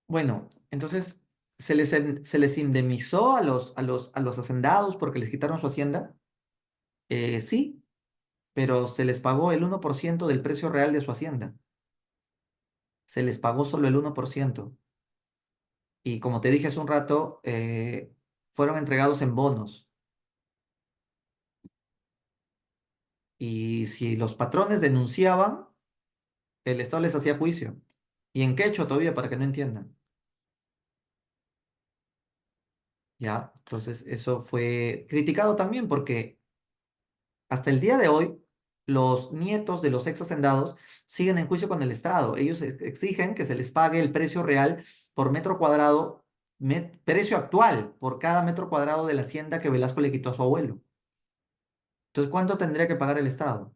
S1: bueno, entonces, se les indemnizó a a los hacendados porque les quitaron su hacienda? Sí, pero se les pagó el 1% del precio real de su hacienda. Se les pagó solo el 1%. Y como te dije hace un rato, fueron entregados en bonos. Y si los patrones denunciaban, el Estado les hacía juicio. Y en quechua todavía, para que no entiendan. ¿Ya? Entonces, eso fue criticado también porque hasta el día de hoy, los nietos de los ex hacendados siguen en juicio con el Estado. Ellos exigen que se les pague el precio real por metro cuadrado, precio actual por cada metro cuadrado de la hacienda que Velasco le quitó a su abuelo. Entonces, ¿cuánto tendría que pagar el Estado?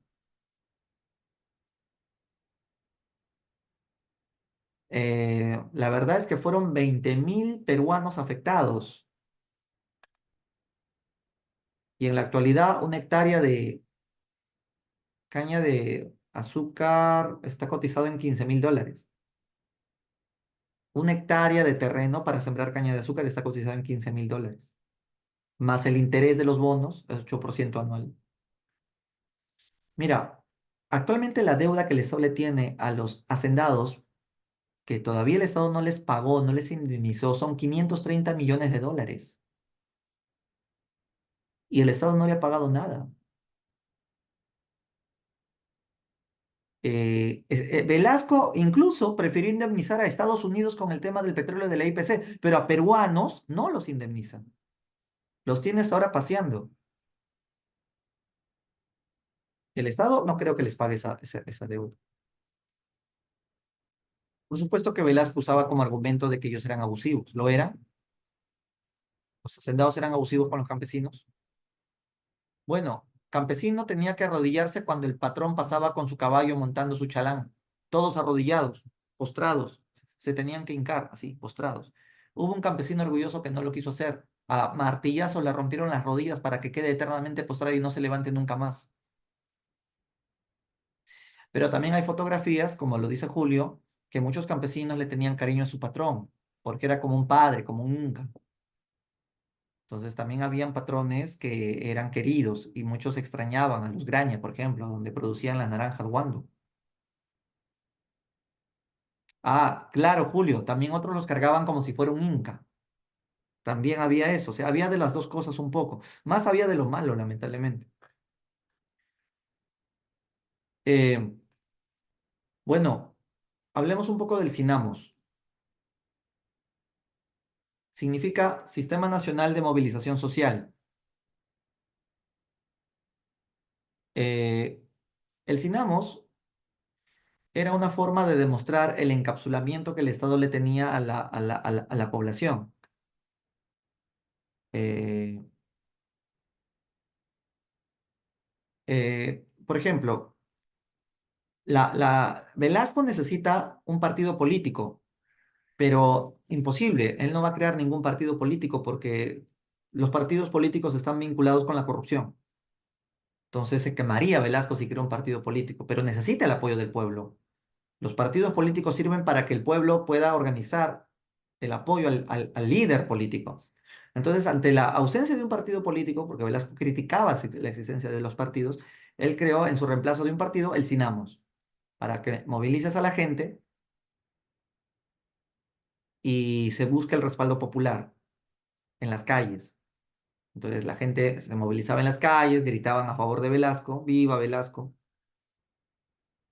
S1: La verdad es que fueron 20.000 peruanos afectados. Y en la actualidad, una hectárea de caña de azúcar está cotizado en $15.000. Una hectárea de terreno para sembrar caña de azúcar está cotizado en $15.000. Más el interés de los bonos, es 8% anual. Mira, actualmente la deuda que el Estado le tiene a los hacendados, que todavía el Estado no les pagó, no les indemnizó, son $530 millones. Y el Estado no le ha pagado nada. Velasco incluso prefirió indemnizar a Estados Unidos con el tema del petróleo de la IPC, pero a peruanos no los indemnizan. Los tiene hasta ahora paseando. El Estado no creo que les pague esa deuda. Por supuesto que Velasco usaba como argumento de que ellos eran abusivos. ¿Lo eran? ¿Los hacendados eran abusivos con los campesinos? Bueno, campesino tenía que arrodillarse cuando el patrón pasaba con su caballo montando su chalán. Todos arrodillados, postrados. Se tenían que hincar así, postrados. Hubo un campesino orgulloso que no lo quiso hacer. A martillazo le rompieron las rodillas para que quede eternamente postrado y no se levante nunca más. Pero también hay fotografías, como lo dice Julio, que muchos campesinos le tenían cariño a su patrón, porque era como un padre, como un inca. Entonces también habían patrones que eran queridos y muchos extrañaban a los Graña, por ejemplo, donde producían las naranjas Wando. Ah, claro, Julio, también otros los cargaban como si fuera un inca. También había eso, o sea, había de las dos cosas un poco. Más había de lo malo, lamentablemente. Eh, bueno, hablemos un poco del CINAMOS. Significa Sistema Nacional de Movilización Social. Eh, el CINAMOS era una forma de demostrar el encapsulamiento que el Estado le tenía a la población. Eh, por ejemplo, Velasco necesita un partido político, pero imposible. Él no va a crear ningún partido político porque los partidos políticos están vinculados con la corrupción. Entonces se quemaría Velasco si crea un partido político, pero necesita el apoyo del pueblo. Los partidos políticos sirven para que el pueblo pueda organizar el apoyo al líder político. Entonces, ante la ausencia de un partido político, porque Velasco criticaba la existencia de los partidos, él creó en su reemplazo de un partido el Sinamos, para que movilices a la gente y se busque el respaldo popular en las calles. Entonces la gente se movilizaba en las calles, gritaban a favor de Velasco, viva Velasco,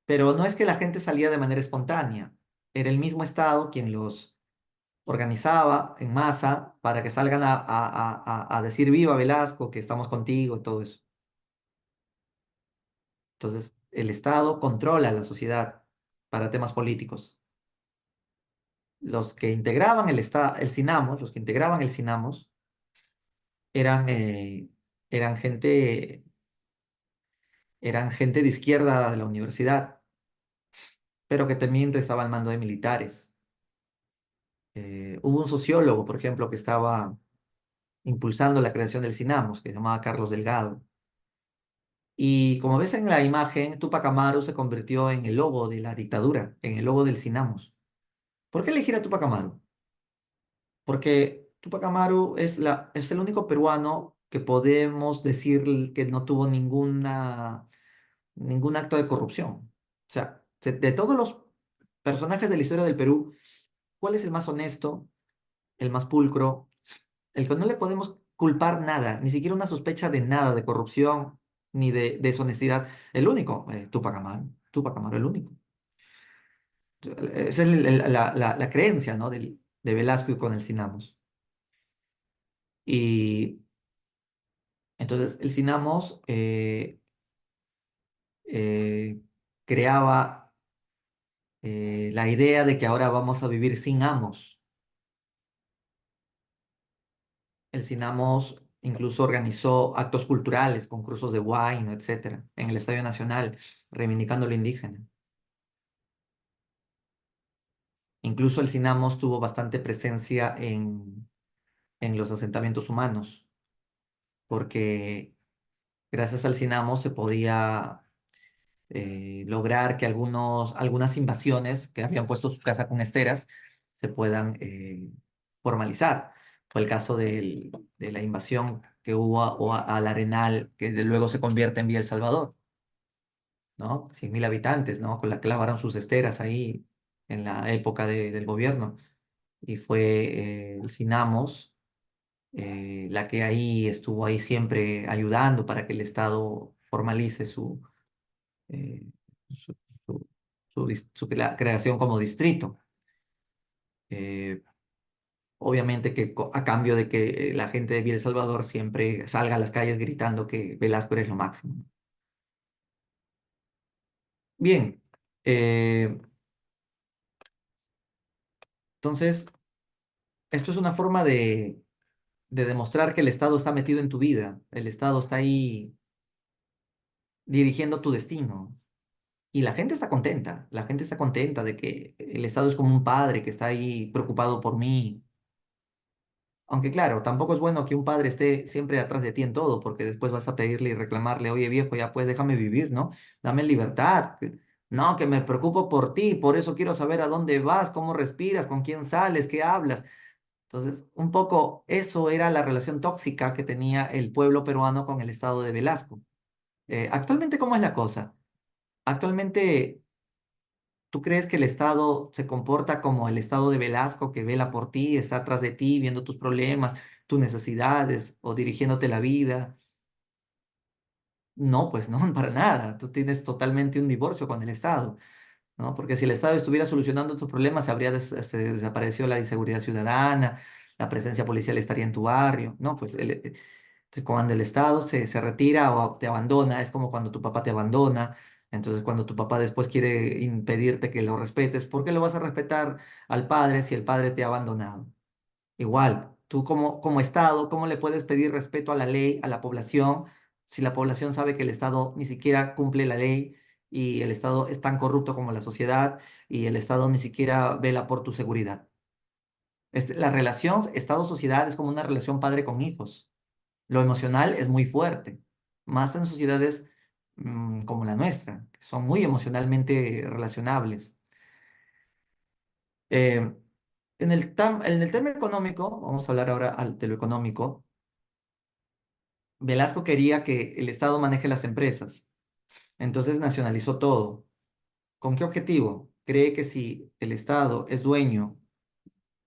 S1: pero no es que la gente salía de manera espontánea, era el mismo Estado quien los organizaba en masa para que salgan a decir viva Velasco, que estamos contigo y todo eso. Entonces el Estado controla a la sociedad para temas políticos. Los que integraban el Sinamos, los que integraban el Sinamos, eran, eh, eran gente, eran gente de izquierda de la universidad, pero que también estaba al mando de militares. Hubo un sociólogo, por ejemplo, que estaba impulsando la creación del Sinamos, que se llamaba Carlos Delgado. Y como ves en la imagen, Tupac Amaru se convirtió en el logo de la dictadura, en el logo del Sinamos. ¿Por qué elegir a Tupac Amaru? Porque Tupac Amaru es el único peruano que podemos decir que no tuvo ningún acto de corrupción. O sea, de todos los personajes de la historia del Perú, ¿cuál es el más honesto, el más pulcro, el que no le podemos culpar nada, ni siquiera una sospecha de nada, de corrupción, ni de deshonestidad? El único, Tupac Amaru, el único. Esa es la creencia, ¿no? de Velázquez con el Cinamos. Y entonces el Cinamos eh, creaba la idea de que ahora vamos a vivir sin amos. El Cinamos incluso organizó actos culturales, concursos de wine, etcétera, en el Estadio Nacional, reivindicando lo indígena. Incluso el Cinamos tuvo bastante presencia en los asentamientos humanos, porque Gracias al Cinamo se podía lograr que algunas invasiones que habían puesto su casa con esteras se puedan formalizar. Fue el caso de la invasión que hubo al Arenal, que luego se convierte en Villa El Salvador, ¿no? 100.000 habitantes, ¿no? Con la clavaron sus esteras ahí en la época del gobierno. Y fue el Cinamos la que ahí estuvo ahí siempre ayudando para que el Estado formalice eh, su, su creación como distrito. Eh, Obviamente que a cambio de que la gente de Villa El Salvador siempre salga a las calles gritando que Velasco es lo máximo. Bien, eh, entonces, esto es una forma de demostrar que el Estado está metido en tu vida, el Estado está ahí dirigiendo tu destino. Y la gente está contenta de que el Estado es como un padre que está ahí preocupado por mí. Aunque claro, tampoco es bueno que un padre esté siempre atrás de ti en todo, porque después vas a pedirle y reclamarle, oye viejo, ya pues déjame vivir, ¿no? Dame libertad. No, que me preocupo por ti, por eso quiero saber a dónde vas, cómo respiras, con quién sales, qué hablas. Entonces, un poco eso era la relación tóxica que tenía el pueblo peruano con el Estado de Velasco. Actualmente, ¿cómo es la cosa? Actualmente, ¿tú crees que el Estado se comporta como el Estado de Velasco, que vela por ti, está atrás de ti, viendo tus problemas, tus necesidades o dirigiéndote la vida? No, pues no, para nada. Tú tienes totalmente un divorcio con el Estado, ¿no? Porque si el Estado estuviera solucionando tus problemas, se desapareció la inseguridad ciudadana, la presencia policial estaría en tu barrio, ¿no? Pues cuando el Estado se retira o te abandona, es como cuando tu papá te abandona. Entonces, cuando tu papá después quiere impedirte que lo respetes, ¿por qué lo vas a respetar al padre si el padre te ha abandonado? Igual, tú como Estado, ¿cómo le puedes pedir respeto a la ley, a la población, si la población sabe que el Estado ni siquiera cumple la ley y el Estado es tan corrupto como la sociedad y el Estado ni siquiera vela por tu seguridad? La relación Estado-sociedad es como una relación padre con hijos. Lo emocional es muy fuerte, más en sociedades como la nuestra, que son muy emocionalmente relacionables. Eh, en el tema económico, vamos a hablar ahora de lo económico. Velasco quería que el Estado maneje las empresas, entonces nacionalizó todo. ¿Con qué objetivo? Cree que si el Estado es dueño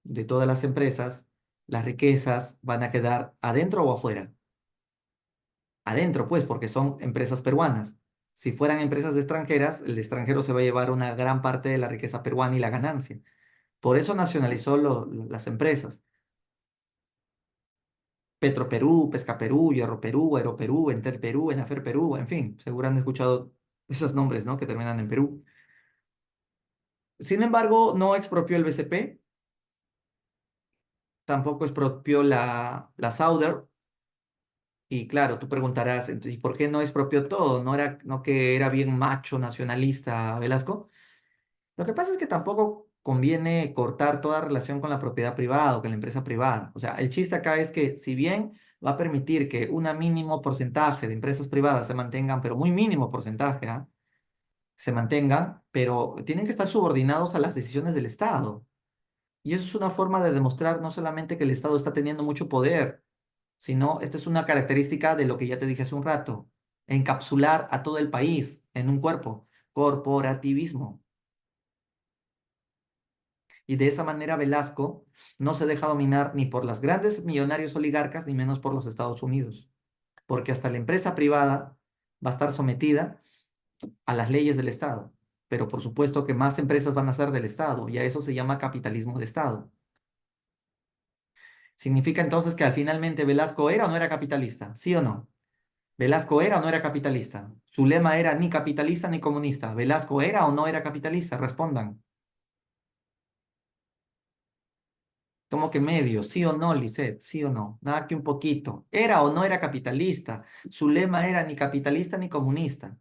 S1: de todas las empresas, las riquezas van a quedar adentro o afuera. Adentro, pues, porque son empresas peruanas. Si fueran empresas extranjeras, el extranjero se va a llevar una gran parte de la riqueza peruana y la ganancia. Por eso nacionalizó las empresas. Petroperú, Pescaperú, Hierro Perú, Aeroperú, Enter Perú, Enafer Perú, en fin, seguro han escuchado esos nombres, ¿no? Que terminan en Perú. Sin embargo, no expropió el BCP, tampoco expropió la Sauder. Y claro, tú preguntarás, entonces, ¿y por qué no expropió todo? ¿No que era bien macho nacionalista Velasco? Lo que pasa es que tampoco conviene cortar toda relación con la propiedad privada o con la empresa privada. O sea, el chiste acá es que si bien va a permitir que un mínimo porcentaje de empresas privadas se mantengan, pero muy mínimo porcentaje, ¿ah? Se mantengan, pero tienen que estar subordinados a las decisiones del Estado. Y eso es una forma de demostrar no solamente que el Estado está teniendo mucho poder, sino esta es una característica de lo que ya te dije hace un rato, encapsular a todo el país en un cuerpo, corporativismo. Y de esa manera Velasco no se deja dominar ni por las grandes millonarios oligarcas, ni menos por los Estados Unidos, porque hasta la empresa privada va a estar sometida a las leyes del Estado. Pero por supuesto que más empresas van a ser del Estado, y a eso se llama capitalismo de Estado. ¿Significa entonces que al finalmente Velasco era o no era capitalista? ¿Sí o no? ¿Velasco era o no era capitalista? Su lema era ni capitalista ni comunista. ¿Velasco era o no era capitalista? Respondan. ¿Cómo que medio? ¿Sí o no, Lisette? ¿Sí o no? Nada que un poquito. ¿Era o no era capitalista? Su lema era ni capitalista ni comunista.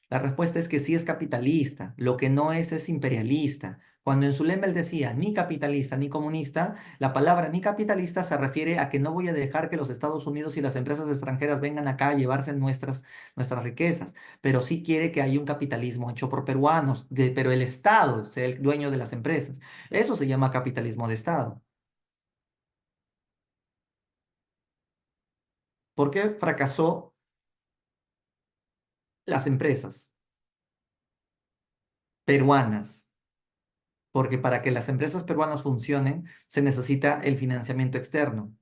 S1: La respuesta es que sí es capitalista. Lo que no es imperialista. Cuando en su lema él decía ni capitalista ni comunista, la palabra ni capitalista se refiere a que no voy a dejar que los Estados Unidos y las empresas extranjeras vengan acá a llevarse nuestras riquezas, pero sí quiere que haya un capitalismo hecho por peruanos, pero el Estado sea el dueño de las empresas. Eso se llama capitalismo de Estado. ¿Por qué fracasó las empresas peruanas? Porque para que las empresas peruanas funcionen se necesita el financiamiento externo.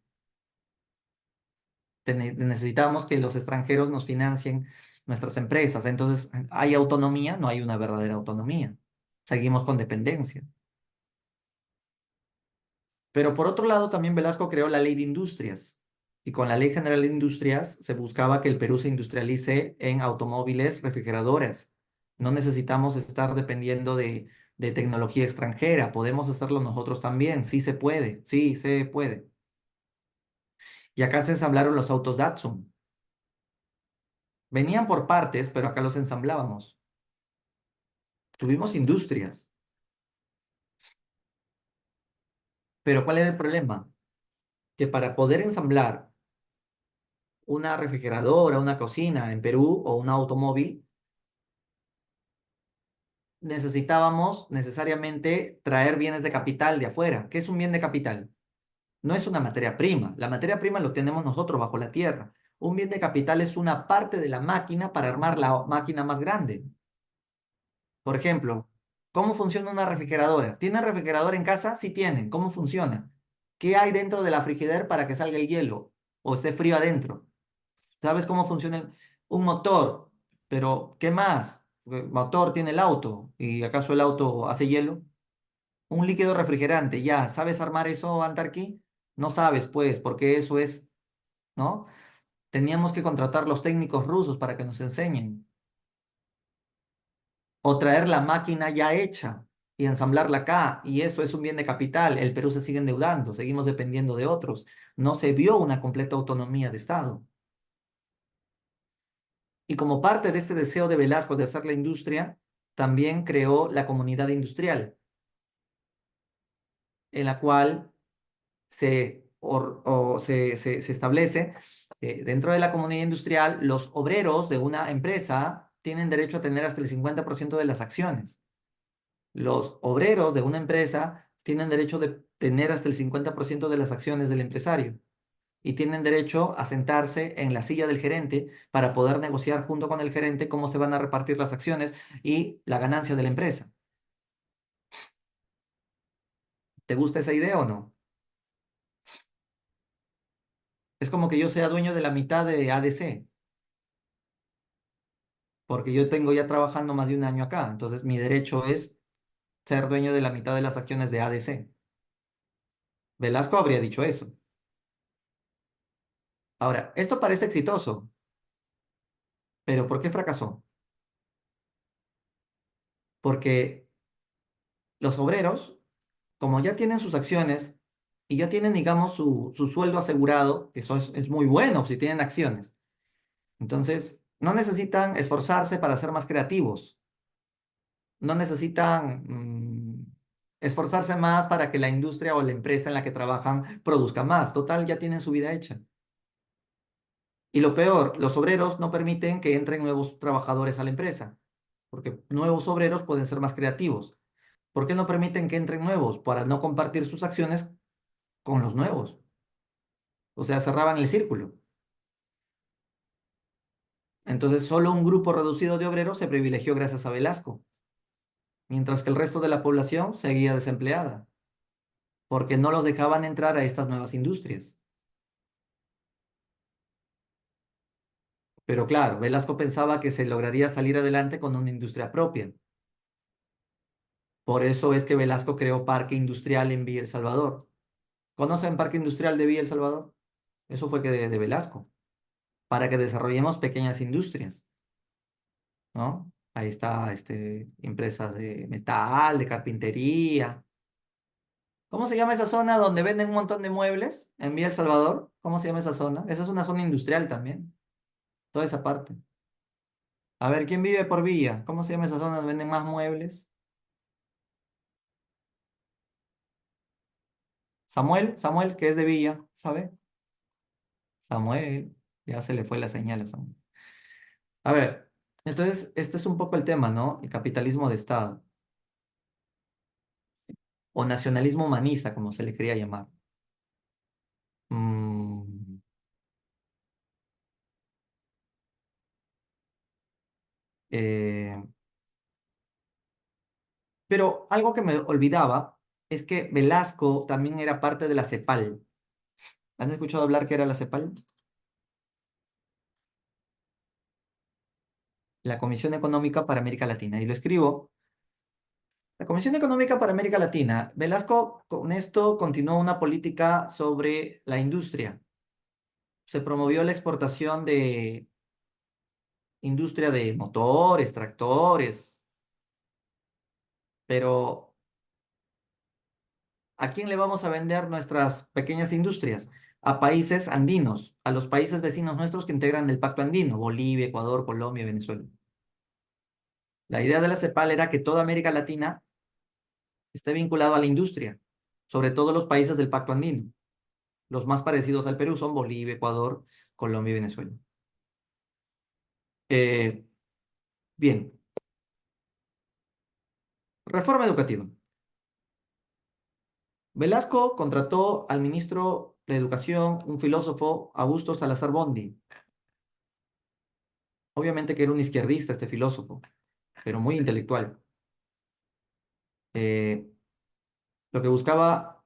S1: Necesitamos que los extranjeros nos financien nuestras empresas. Entonces, ¿hay autonomía? No hay una verdadera autonomía. Seguimos con dependencia. Pero por otro lado, también Velasco creó la Ley de Industrias. Y con la Ley General de Industrias se buscaba que el Perú se industrialice en automóviles, refrigeradoras. No necesitamos estar dependiendo de tecnología extranjera. Podemos hacerlo nosotros también. Sí se puede. Sí se puede. Y acá se ensamblaron los autos Datsun. Venían por partes, pero acá los ensamblábamos. Tuvimos industrias. Pero ¿cuál era el problema? Que para poder ensamblar una refrigeradora, una cocina en Perú o un automóvil, necesitábamos necesariamente traer bienes de capital de afuera. ¿Qué es un bien de capital? No es una materia prima. La materia prima lo tenemos nosotros bajo la tierra. Un bien de capital es una parte de la máquina para armar la máquina más grande. Por ejemplo, ¿cómo funciona una refrigeradora? ¿Tienen refrigerador en casa? Sí tienen. ¿Cómo funciona? ¿Qué hay dentro de la frigider para que salga el hielo o esté frío adentro? ¿Sabes cómo funciona un motor? Pero, ¿qué más? El motor tiene el auto. ¿Y acaso el auto hace hielo? Un líquido refrigerante, ya. ¿Sabes armar eso, Antarqui? No sabes, pues, porque eso es, ¿no? Teníamos que contratar los técnicos rusos para que nos enseñen. O traer la máquina ya hecha y ensamblarla acá. Y eso es un bien de capital. El Perú se sigue endeudando, seguimos dependiendo de otros. No se vio una completa autonomía de Estado. Y como parte de este deseo de Velasco de hacer la industria, también creó la comunidad industrial, en la cual se establece dentro de la comunidad industrial, los obreros de una empresa tienen derecho a tener hasta el 50% de las acciones. Los obreros de una empresa tienen derecho de tener hasta el 50% de las acciones del empresario y tienen derecho a sentarse en la silla del gerente para poder negociar junto con el gerente cómo se van a repartir las acciones y la ganancia de la empresa. ¿Te gusta esa idea o no? Es como que yo sea dueño de la mitad de ADC, porque yo tengo ya trabajando más de un año acá, entonces mi derecho es ser dueño de la mitad de las acciones de ADC. Velasco habría dicho eso. Ahora, esto parece exitoso, pero ¿por qué fracasó? Porque los obreros, como ya tienen sus acciones y ya tienen, digamos, su sueldo asegurado, que eso es muy bueno si tienen acciones, entonces no necesitan esforzarse para ser más creativos, no necesitan esforzarse más para que la industria o la empresa en la que trabajan produzca más. Total, ya tienen su vida hecha. Y lo peor, los obreros no permiten que entren nuevos trabajadores a la empresa, porque nuevos obreros pueden ser más creativos. ¿Por qué no permiten que entren nuevos? Para no compartir sus acciones con los nuevos. O sea, cerraban el círculo. Entonces, solo un grupo reducido de obreros se privilegió gracias a Velasco, mientras que el resto de la población seguía desempleada, porque no los dejaban entrar a estas nuevas industrias. Pero claro, Velasco pensaba que se lograría salir adelante con una industria propia. Por eso es que Velasco creó Parque Industrial en Villa El Salvador. ¿Conocen Parque Industrial de Villa El Salvador? Eso fue que de Velasco, para que desarrollemos pequeñas industrias, ¿no? Ahí está, empresas de metal, de carpintería. ¿Cómo se llama esa zona donde venden un montón de muebles en Villa El Salvador? ¿Cómo se llama esa zona? Esa es una zona industrial también, toda esa parte. A ver, ¿quién vive por Villa? ¿Cómo se llama esa zona donde venden más muebles? Samuel, que es de Villa, ¿sabe? Samuel, ya se le fue la señal a Samuel. A ver, entonces, este es un poco el tema, ¿no? El capitalismo de Estado, o nacionalismo humanista, como se le quería llamar. Mm, eh, pero algo que me olvidaba es que Velasco también era parte de la CEPAL. ¿Han escuchado hablar que era la CEPAL? La Comisión Económica para América Latina. Y lo escribo. La Comisión Económica para América Latina. Velasco con esto continuó una política sobre la industria. Se promovió la exportación de industria de motores, tractores, pero ¿a quién le vamos a vender nuestras pequeñas industrias? A países andinos, a los países vecinos nuestros que integran el Pacto Andino, Bolivia, Ecuador, Colombia, Venezuela. La idea de la CEPAL era que toda América Latina esté vinculado a la industria, sobre todo los países del Pacto Andino. Los más parecidos al Perú son Bolivia, Ecuador, Colombia y Venezuela. Eh, bien, reforma educativa. Velasco contrató al ministro de Educación, un filósofo, Augusto Salazar Bondi. Obviamente que era un izquierdista este filósofo, pero muy intelectual. Eh, lo que buscaba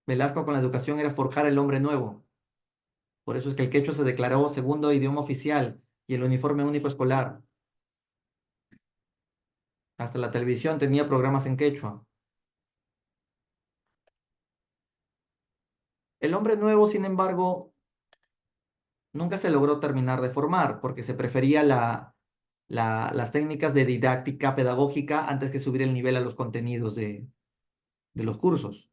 S1: Velasco con la educación era forjar el hombre nuevo. Por eso es que el quechua se declaró segundo idioma oficial y el uniforme único escolar. Hasta la televisión tenía programas en quechua. El hombre nuevo, sin embargo, nunca se logró terminar de formar porque se prefería las técnicas de didáctica pedagógica antes que subir el nivel a los contenidos de los cursos.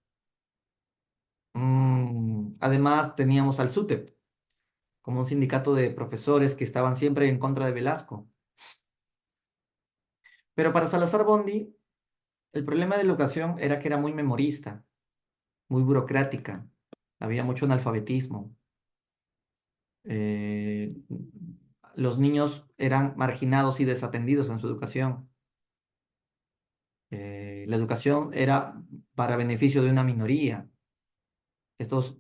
S1: Además, teníamos al SUTEP como un sindicato de profesores que estaban siempre en contra de Velasco. Pero para Salazar Bondi, el problema de la educación era que era muy memorista, muy burocrática, había mucho analfabetismo. eh, los niños eran marginados y desatendidos en su educación. La educación era para beneficio de una minoría. Estos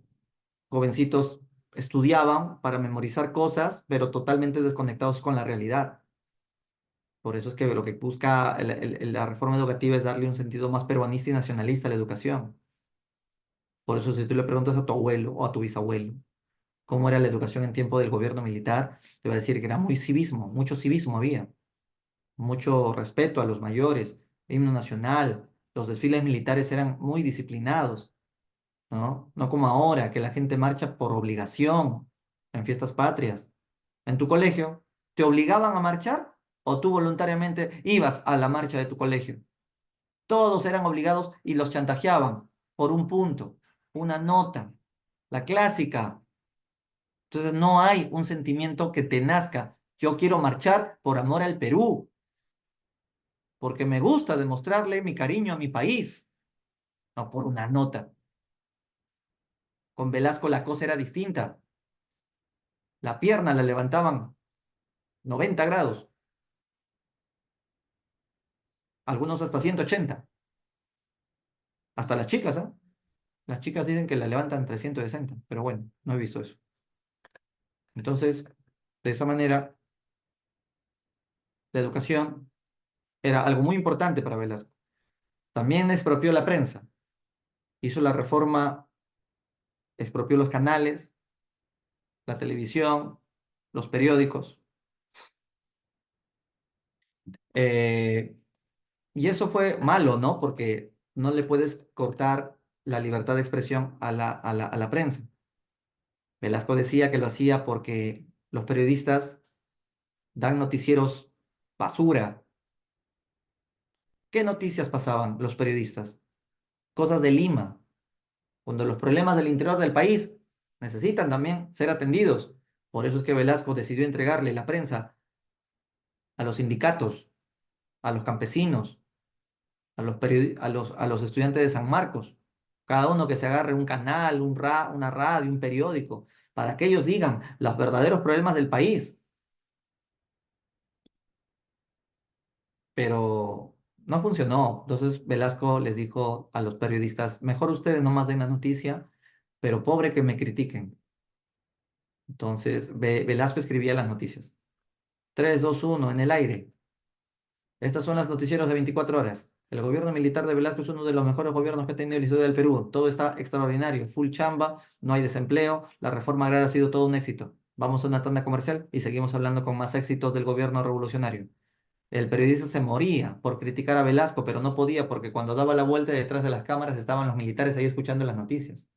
S1: jovencitos estudiaban para memorizar cosas, pero totalmente desconectados con la realidad. Por eso es que lo que busca la reforma educativa es darle un sentido más peruanista y nacionalista a la educación. Por eso si tú le preguntas a tu abuelo o a tu bisabuelo cómo era la educación en tiempo del gobierno militar, te va a decir que era muy civismo, mucho civismo había, mucho respeto a los mayores, himno nacional, los desfiles militares eran muy disciplinados, ¿no? No como ahora, que la gente marcha por obligación en fiestas patrias. En tu colegio, ¿te obligaban a marchar o tú voluntariamente ibas a la marcha de tu colegio? Todos eran obligados y los chantajeaban por un punto, una nota, la clásica. Entonces no hay un sentimiento que te nazca. Yo quiero marchar por amor al Perú, porque me gusta demostrarle mi cariño a mi país, no por una nota. Con Velasco la cosa era distinta. La pierna la levantaban 90 grados, algunos hasta 180. Hasta las chicas, ¿ah? Las chicas dicen que la levantan 360, pero bueno, no he visto eso. Entonces, de esa manera, la educación era algo muy importante para Velasco. También expropió la prensa, hizo la reforma, expropió los canales, la televisión, los periódicos. eh, y eso fue malo, ¿no? Porque no le puedes cortar la libertad de expresión a la prensa. Velasco decía que lo hacía porque los periodistas dan noticieros basura. ¿Qué noticias pasaban los periodistas? Cosas de Lima, cuando los problemas del interior del país necesitan también ser atendidos. Por eso es que Velasco decidió entregarle la prensa a los sindicatos, a los campesinos, a los estudiantes de San Marcos. Cada uno que se agarre un canal, una radio, un periódico, para que ellos digan los verdaderos problemas del país. Pero no funcionó. Entonces Velasco les dijo a los periodistas, mejor ustedes nomás den la noticia, pero pobre que me critiquen. Entonces Velasco escribía las noticias. 3, 2, 1 en el aire. Estas son las noticieros de 24 horas. El gobierno militar de Velasco es uno de los mejores gobiernos que ha tenido la historia del Perú. Todo está extraordinario, full chamba, no hay desempleo, la reforma agraria ha sido todo un éxito. Vamos a una tanda comercial y seguimos hablando con más éxitos del gobierno revolucionario. El periodista se moría por criticar a Velasco, pero no podía porque cuando daba la vuelta detrás de las cámaras estaban los militares ahí escuchando las noticias.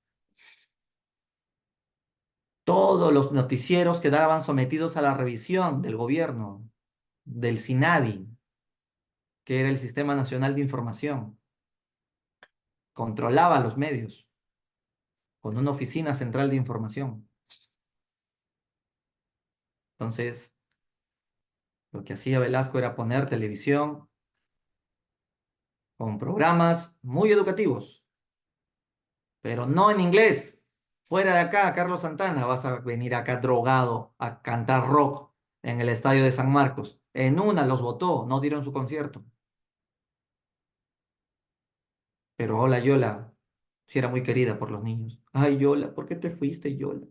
S1: Todos los noticieros quedaban sometidos a la revisión del gobierno, del SINADI, que era el Sistema Nacional de Información. Controlaba los medios con una oficina central de información. Entonces, lo que hacía Velasco era poner televisión con programas muy educativos, pero no en inglés. Fuera de acá, Carlos Santana, vas a venir acá drogado a cantar rock en el estadio de San Marcos. En una los votó, no dieron su concierto. Pero hola, Yola, sí era muy querida por los niños. Ay, Yola, ¿por qué te fuiste, Yola?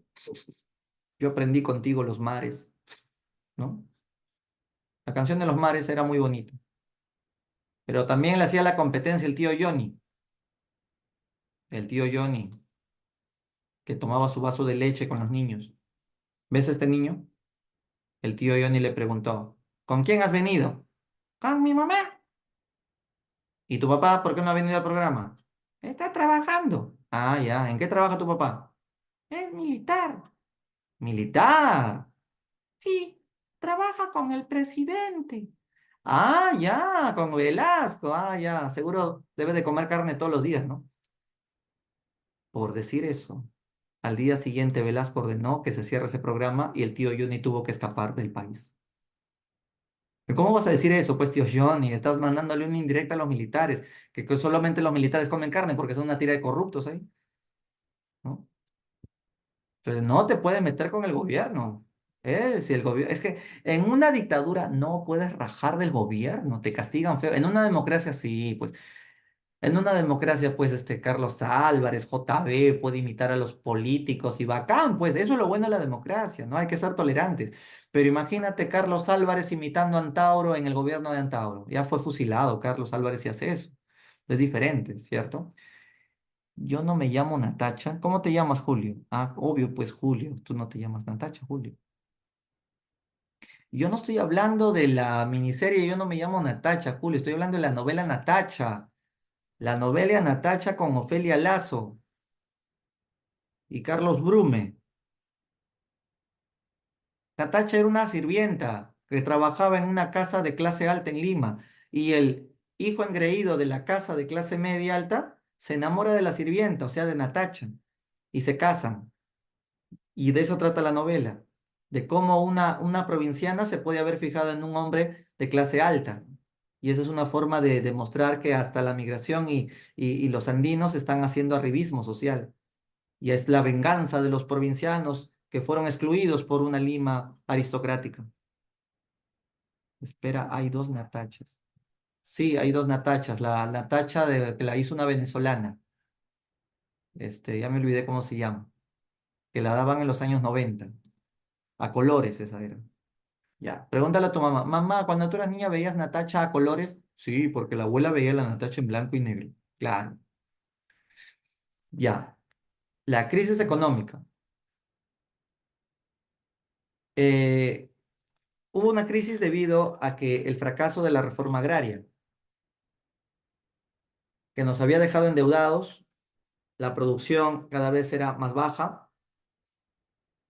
S1: Yo aprendí contigo los mares, ¿no? La canción de los mares era muy bonita. Pero también le hacía la competencia el tío Johnny, el tío Johnny, que tomaba su vaso de leche con los niños. ¿Ves a este niño? El tío Johnny le preguntó, ¿con quién has venido? Con mi mamá. ¿Y tu papá por qué no ha venido al programa? Está trabajando. Ah, ya. ¿En qué trabaja tu papá? Es militar. ¿Militar? Sí, trabaja con el presidente. Ah, ya, con Velasco. Ah, ya. Seguro debe de comer carne todos los días, ¿no? Por decir eso. Al día siguiente, Velasco ordenó que se cierre ese programa y el tío Johnny tuvo que escapar del país. ¿Cómo vas a decir eso, pues, tío Johnny? Estás mandándole una indirecta a los militares, que solamente los militares comen carne porque son una tira de corruptos ahí, ¿no? Entonces, no te puedes meter con el gobierno. Si el gobierno, es que en una dictadura no puedes rajar del gobierno, te castigan feo. En una democracia sí, pues. En una democracia, pues, Carlos Álvarez, JB, puede imitar a los políticos y bacán, pues, eso es lo bueno de la democracia, ¿no? Hay que ser tolerantes. Pero imagínate Carlos Álvarez imitando a Antauro en el gobierno de Antauro. Ya fue fusilado Carlos Álvarez si hace eso. Es diferente, ¿cierto? Yo no me llamo Natacha. ¿Cómo te llamas, Julio? Ah, obvio, pues, Julio. Tú no te llamas Natacha, Julio. Yo no estoy hablando de la miniserie, yo no me llamo Natacha, Julio. Estoy hablando de la novela Natacha. La novela Natacha con Ofelia Lazo y Carlos Brume. Natacha era una sirvienta que trabajaba en una casa de clase alta en Lima y el hijo engreído de la casa de clase media alta se enamora de la sirvienta, o sea, de Natacha, y se casan. Y de eso trata la novela, de cómo una provinciana se puede haber fijado en un hombre de clase alta. Y esa es una forma de demostrar que hasta la migración y los andinos están haciendo arribismo social. Y es la venganza de los provincianos que fueron excluidos por una Lima aristocrática. Espera, hay dos Natachas. Sí, hay dos Natachas. La Natacha que la hizo una venezolana. Ya me olvidé cómo se llama. Que la daban en los años 90. A colores esa era. Ya, pregúntale a tu mamá. Mamá, cuando tú eras niña veías Natacha a colores. Sí, porque la abuela veía la Natacha en blanco y negro. Claro. Ya. La crisis económica. Eh, Hubo una crisis debido a que el fracaso de la reforma agraria, que nos había dejado endeudados, la producción cada vez era más baja,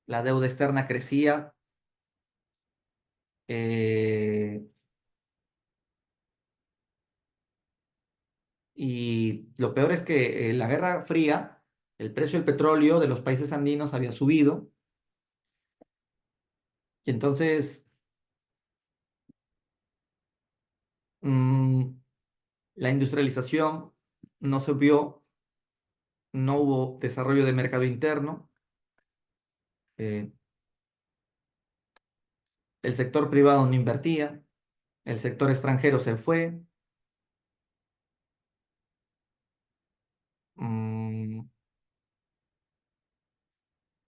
S1: la deuda externa crecía, eh, y lo peor es que la Guerra Fría, el precio del petróleo de los países andinos había subido, y entonces mm, la industrialización no se vio no hubo desarrollo de mercado interno, eh, el sector privado no invertía, el sector extranjero se fue. mm,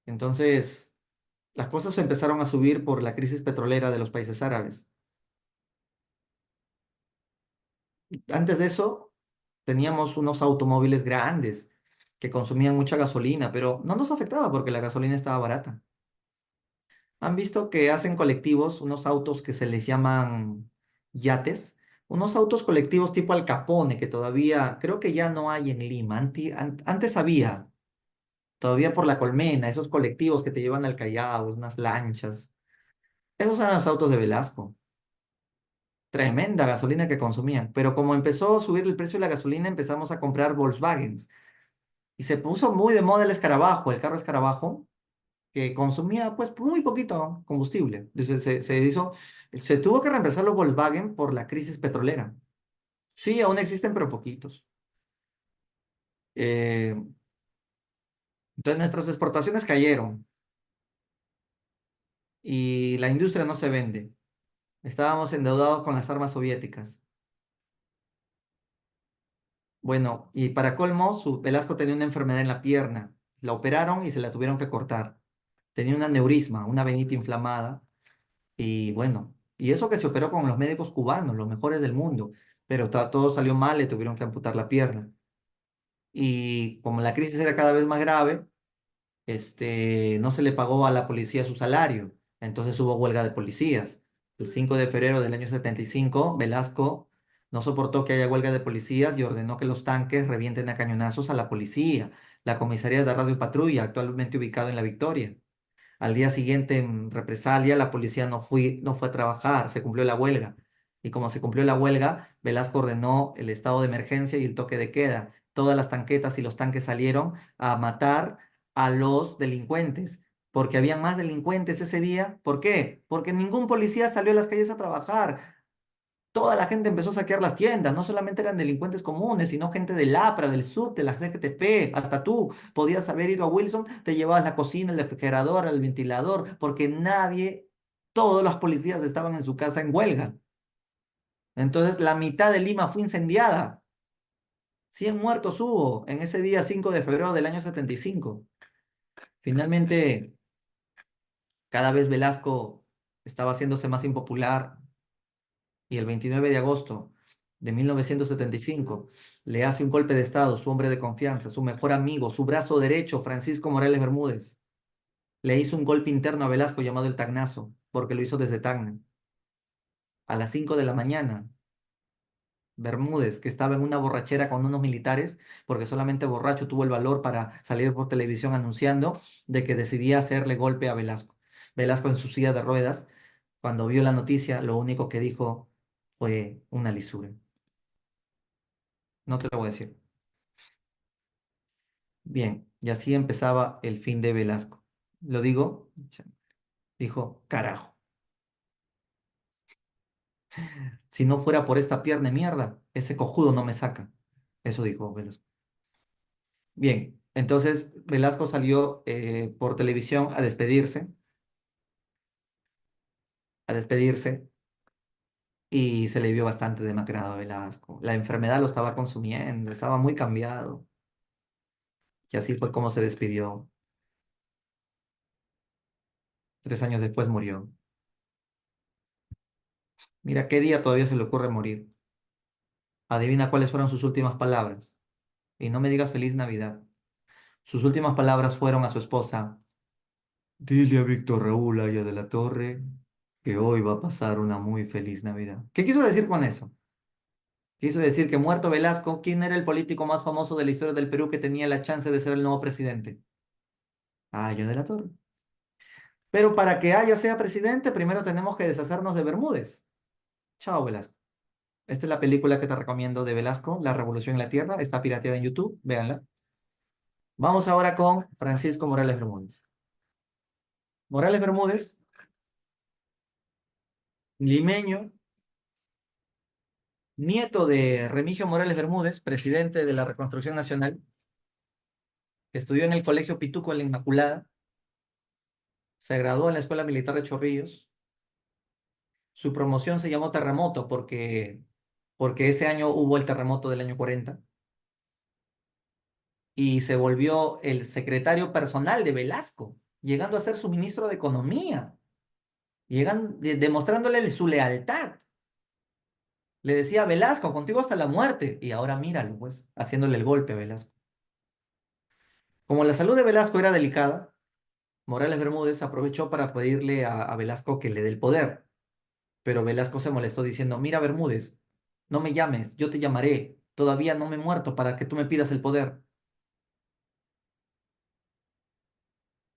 S1: entonces, las cosas empezaron a subir por la crisis petrolera de los países árabes. Antes de eso, teníamos unos automóviles grandes que consumían mucha gasolina, pero no nos afectaba porque la gasolina estaba barata. ¿Han visto que hacen colectivos unos autos que se les llaman yates? Unos autos colectivos tipo Al Capone, que todavía creo que ya no hay en Lima. Antes había, todavía por la Colmena, esos colectivos que te llevan al Callao, unas lanchas. Esos eran los autos de Velasco. Tremenda gasolina que consumían. Pero como empezó a subir el precio de la gasolina, empezamos a comprar Volkswagens. Y se puso muy de moda el escarabajo, el carro escarabajo, que consumía pues muy poquito combustible. Entonces, se tuvo que reemplazar los Volkswagen por la crisis petrolera. Sí, aún existen, pero poquitos. Eh, entonces nuestras exportaciones cayeron y la industria no se vende. Estábamos endeudados con las armas soviéticas. Bueno, y para colmo, Velasco tenía una enfermedad en la pierna. La operaron y se la tuvieron que cortar. Tenía un aneurisma, una venita inflamada. Y bueno, y eso que se operó con los médicos cubanos, los mejores del mundo, pero todo salió mal, le tuvieron que amputar la pierna. Y como la crisis era cada vez más grave, no se le pagó a la policía su salario, entonces hubo huelga de policías. El 5 de febrero del año 75, Velasco no soportó que haya huelga de policías y ordenó que los tanques revienten a cañonazos a la policía, la comisaría de Radio y Patrulla, actualmente ubicado en La Victoria. Al día siguiente, en represalia, la policía no fue a trabajar, se cumplió la huelga. Y como se cumplió la huelga, Velasco ordenó el estado de emergencia y el toque de queda. Todas las tanquetas y los tanques salieron a matar a los delincuentes, porque habían más delincuentes ese día. ¿Por qué? Porque ningún policía salió a las calles a trabajar. Toda la gente empezó a saquear las tiendas, no solamente eran delincuentes comunes, sino gente del APRA, del SUB, de la CGTP, hasta tú podías haber ido a Wilson, te llevabas la cocina, el refrigerador, el ventilador, porque nadie, todos los policías estaban en su casa en huelga. Entonces la mitad de Lima fue incendiada. 100 muertos hubo en ese día 5 de febrero del año 75. Finalmente, cada vez Velasco estaba haciéndose más impopular y el 29 de agosto de 1975 le hace un golpe de estado su hombre de confianza, su mejor amigo, su brazo derecho, Francisco Morales Bermúdez. Le hizo un golpe interno a Velasco llamado el Tacnazo, porque lo hizo desde Tacna. A las 5 de la mañana, Bermúdez, que estaba en una borrachera con unos militares, porque solamente borracho tuvo el valor para salir por televisión anunciando de que decidía hacerle golpe a Velasco. Velasco en su silla de ruedas, cuando vio la noticia, lo único que dijo fue una lisura. No te lo voy a decir. Bien, y así empezaba el fin de Velasco. Lo digo, dijo, carajo, si no fuera por esta pierna de mierda, ese cojudo no me saca. Eso dijo Velasco. Bien, entonces Velasco salió por televisión a despedirse, y se le vio bastante demacrado a Velasco. La enfermedad lo estaba consumiendo, estaba muy cambiado, y así fue como se despidió. 3 años después murió. Mira, qué día todavía se le ocurre morir. Adivina cuáles fueron sus últimas palabras. Y no me digas feliz Navidad. Sus últimas palabras fueron a su esposa: dile a Víctor Raúl Aya de la Torre que hoy va a pasar una muy feliz Navidad. ¿Qué quiso decir con eso? Quiso decir que muerto Velasco, ¿quién era el político más famoso de la historia del Perú que tenía la chance de ser el nuevo presidente? Aya de la Torre. Pero para que Aya sea presidente, primero tenemos que deshacernos de Bermúdez. Chao, Velasco. Esta es la película que te recomiendo de Velasco, La Revolución en la Tierra. Está pirateada en YouTube, véanla. Vamos ahora con Francisco Morales Bermúdez. Morales Bermúdez, limeño, nieto de Remigio Morales Bermúdez, presidente de la Reconstrucción Nacional, que estudió en el Colegio Pituco en la Inmaculada, se graduó en la Escuela Militar de Chorrillos. Su promoción se llamó Terremoto porque ese año hubo el terremoto del año 40 y se volvió el secretario personal de Velasco, llegando a ser su ministro de Economía, demostrándole su lealtad. Le decía, Velasco, contigo hasta la muerte. Y ahora míralo, pues, haciéndole el golpe a Velasco. Como la salud de Velasco era delicada, Morales Bermúdez aprovechó para pedirle a Velasco que le dé el poder. Pero Velasco se molestó diciendo, mira, Bermúdez, no me llames, yo te llamaré. Todavía no me he muerto para que tú me pidas el poder.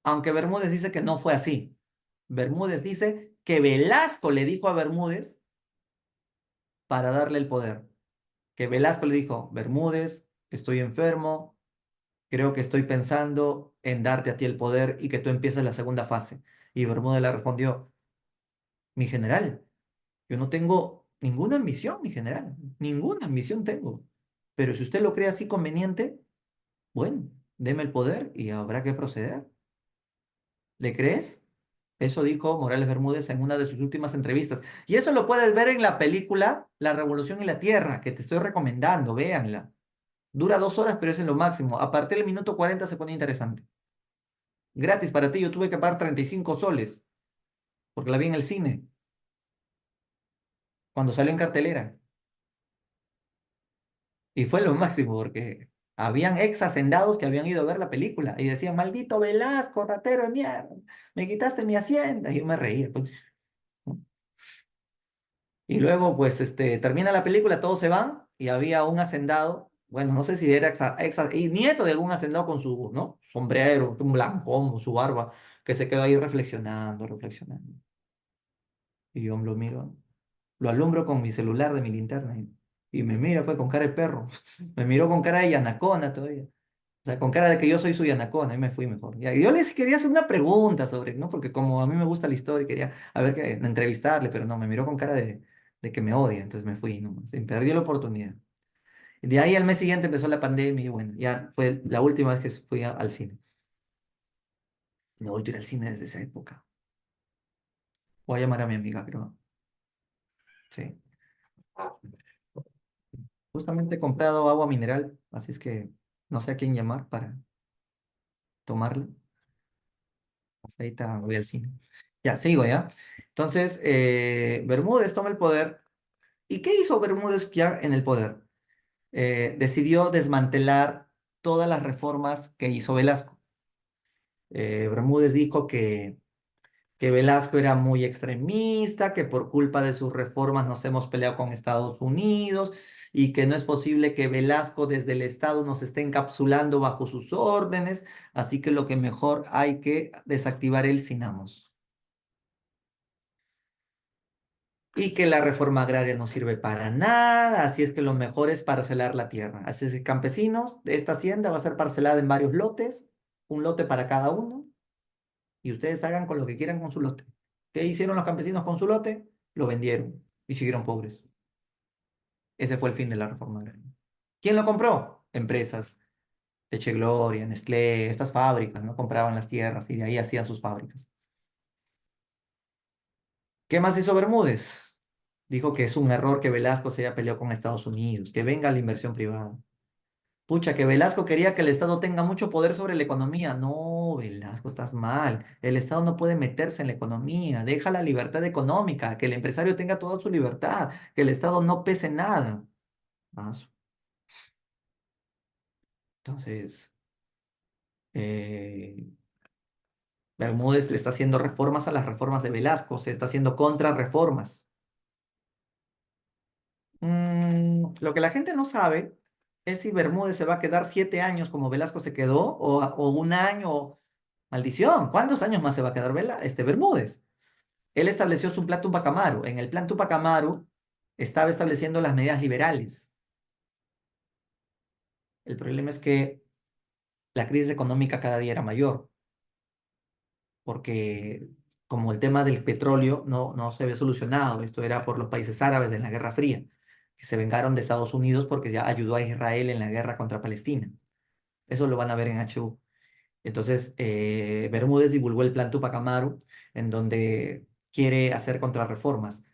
S1: Aunque Bermúdez dice que no fue así. Bermúdez dice que Velasco le dijo a Bermúdez para darle el poder. Que Velasco le dijo, Bermúdez, estoy enfermo, creo que estoy pensando en darte a ti el poder y que tú empieces la segunda fase. Y Bermúdez le respondió, mi general, yo no tengo ninguna ambición, mi general, ninguna ambición tengo. Pero si usted lo cree así conveniente, bueno, deme el poder y habrá que proceder. ¿Le crees? Eso dijo Morales Bermúdez en una de sus últimas entrevistas. Y eso lo puedes ver en la película La Revolución y la Tierra, que te estoy recomendando, véanla. Dura 2 horas, pero es en lo máximo. A partir del minuto 40 se pone interesante. Gratis para ti, yo tuve que pagar 35 soles, porque la vi en el cine, cuando salió en cartelera. Y fue lo máximo, porque habían ex hacendados que habían ido a ver la película y decían, maldito Velasco, ratero de mierda, me quitaste mi hacienda. Y yo me reía, pues. Y luego, pues, termina la película, todos se van y había un hacendado, bueno, no sé si era y nieto de algún hacendado con su, ¿no? Sombrero, un blancón, su barba, que se quedó ahí reflexionando, reflexionando. Y yo lo miro, lo alumbro con mi celular de mi linterna y me mira, pues, con cara de perro. Me miró con cara de yanacona todavía. O sea, con cara de que yo soy su yanacona y me fui mejor. Ya, y yo les quería hacer una pregunta sobre, ¿no? Porque como a mí me gusta la historia, quería a ver que entrevistarle, pero no, me miró con cara de que me odia, entonces me fui nomás. Y perdí la oportunidad. Y de ahí al mes siguiente empezó la pandemia y bueno, ya fue la última vez que fui al cine. Me he vuelto a ir al cine desde esa época. Voy a llamar a mi amiga, creo. Sí. Justamente he comprado agua mineral, así es que no sé a quién llamar para tomarla. Hasta ahorita voy al cine. Ya, sigo ya. Entonces, Bermúdez toma el poder. ¿Y qué hizo Bermúdez ya en el poder? Decidió desmantelar todas las reformas que hizo Velasco. Bermúdez dijo que Velasco era muy extremista, que por culpa de sus reformas nos hemos peleado con Estados Unidos y que no es posible que Velasco desde el Estado nos esté encapsulando bajo sus órdenes, así que lo que mejor hay que desactivar el Cinamos. Y que la reforma agraria no sirve para nada, así es que lo mejor es parcelar la tierra. Así es que campesinos, esta hacienda va a ser parcelada en varios lotes, un lote para cada uno, y ustedes hagan con lo que quieran con su lote. ¿Qué hicieron los campesinos con su lote? Lo vendieron y siguieron pobres. Ese fue el fin de la reforma agraria. ¿Quién lo compró? Empresas, Leche Gloria, Nestlé, estas fábricas, ¿no? Compraban las tierras y de ahí hacían sus fábricas. ¿Qué más hizo Bermúdez? Dijo que es un error que Velasco se haya peleado con Estados Unidos, que venga la inversión privada. Pucha, que Velasco quería que el Estado tenga mucho poder sobre la economía. No, Velasco, estás mal. El Estado no puede meterse en la economía. Deja la libertad económica, que el empresario tenga toda su libertad, que el Estado no pese nada. Ah, entonces, eh, Bermúdez le está haciendo reformas a las reformas de Velasco, se está haciendo contrarreformas. Lo que la gente no sabe es si Bermúdez se va a quedar 7 años como Velasco se quedó o un año. Maldición, ¿cuántos años más se va a quedar Bermúdez? Él estableció su plan Tupac Amaru. En el plan Tupac Amaru estaba estableciendo las medidas liberales. El problema es que la crisis económica cada día era mayor, porque como el tema del petróleo no se había solucionado, esto era por los países árabes en la Guerra Fría, que se vengaron de Estados Unidos porque ya ayudó a Israel en la guerra contra Palestina. Eso lo van a ver en HU. Entonces, Bermúdez divulgó el Plan Tupac Amaru, en donde quiere hacer contrarreformas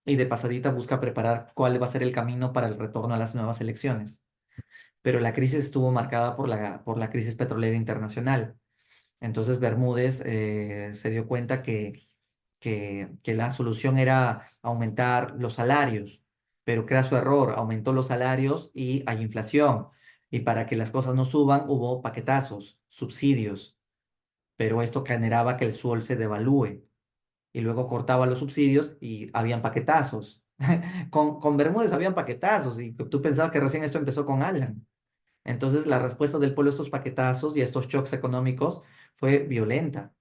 S1: y de pasadita busca preparar cuál va a ser el camino para el retorno a las nuevas elecciones. Pero la crisis estuvo marcada por la crisis petrolera internacional. Entonces Bermúdez se dio cuenta que la solución era aumentar los salarios, pero que era su error, aumentó los salarios y hay inflación. Y para que las cosas no suban, hubo paquetazos, subsidios, pero esto generaba que el sol se devalúe y luego cortaba los subsidios y habían paquetazos. Con Bermúdez habían paquetazos y tú pensabas que recién esto empezó con Alan. Entonces la respuesta del pueblo a estos paquetazos y a estos shocks económicos fue violenta.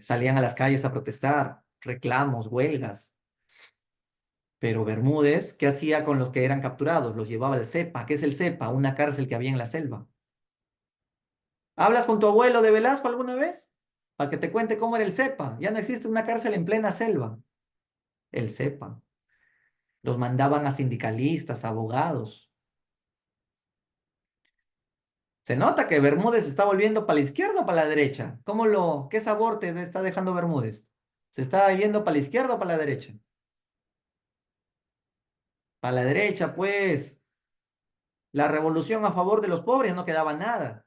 S1: Salían a las calles a protestar, reclamos, huelgas. Pero Bermúdez, ¿qué hacía con los que eran capturados? Los llevaba al CEPA. ¿Qué es el CEPA? Una cárcel que había en la selva. ¿Hablas con tu abuelo de Velasco alguna vez? Para que te cuente cómo era el CEPA. Ya no existe una cárcel en plena selva. El CEPA. Los mandaban a sindicalistas, abogados. Se nota que Bermúdez está volviendo para la izquierda o para la derecha. ¿Qué sabor te está dejando Bermúdez? ¿Se está yendo para la izquierda o para la derecha? Para la derecha, pues. La revolución a favor de los pobres no quedaba nada.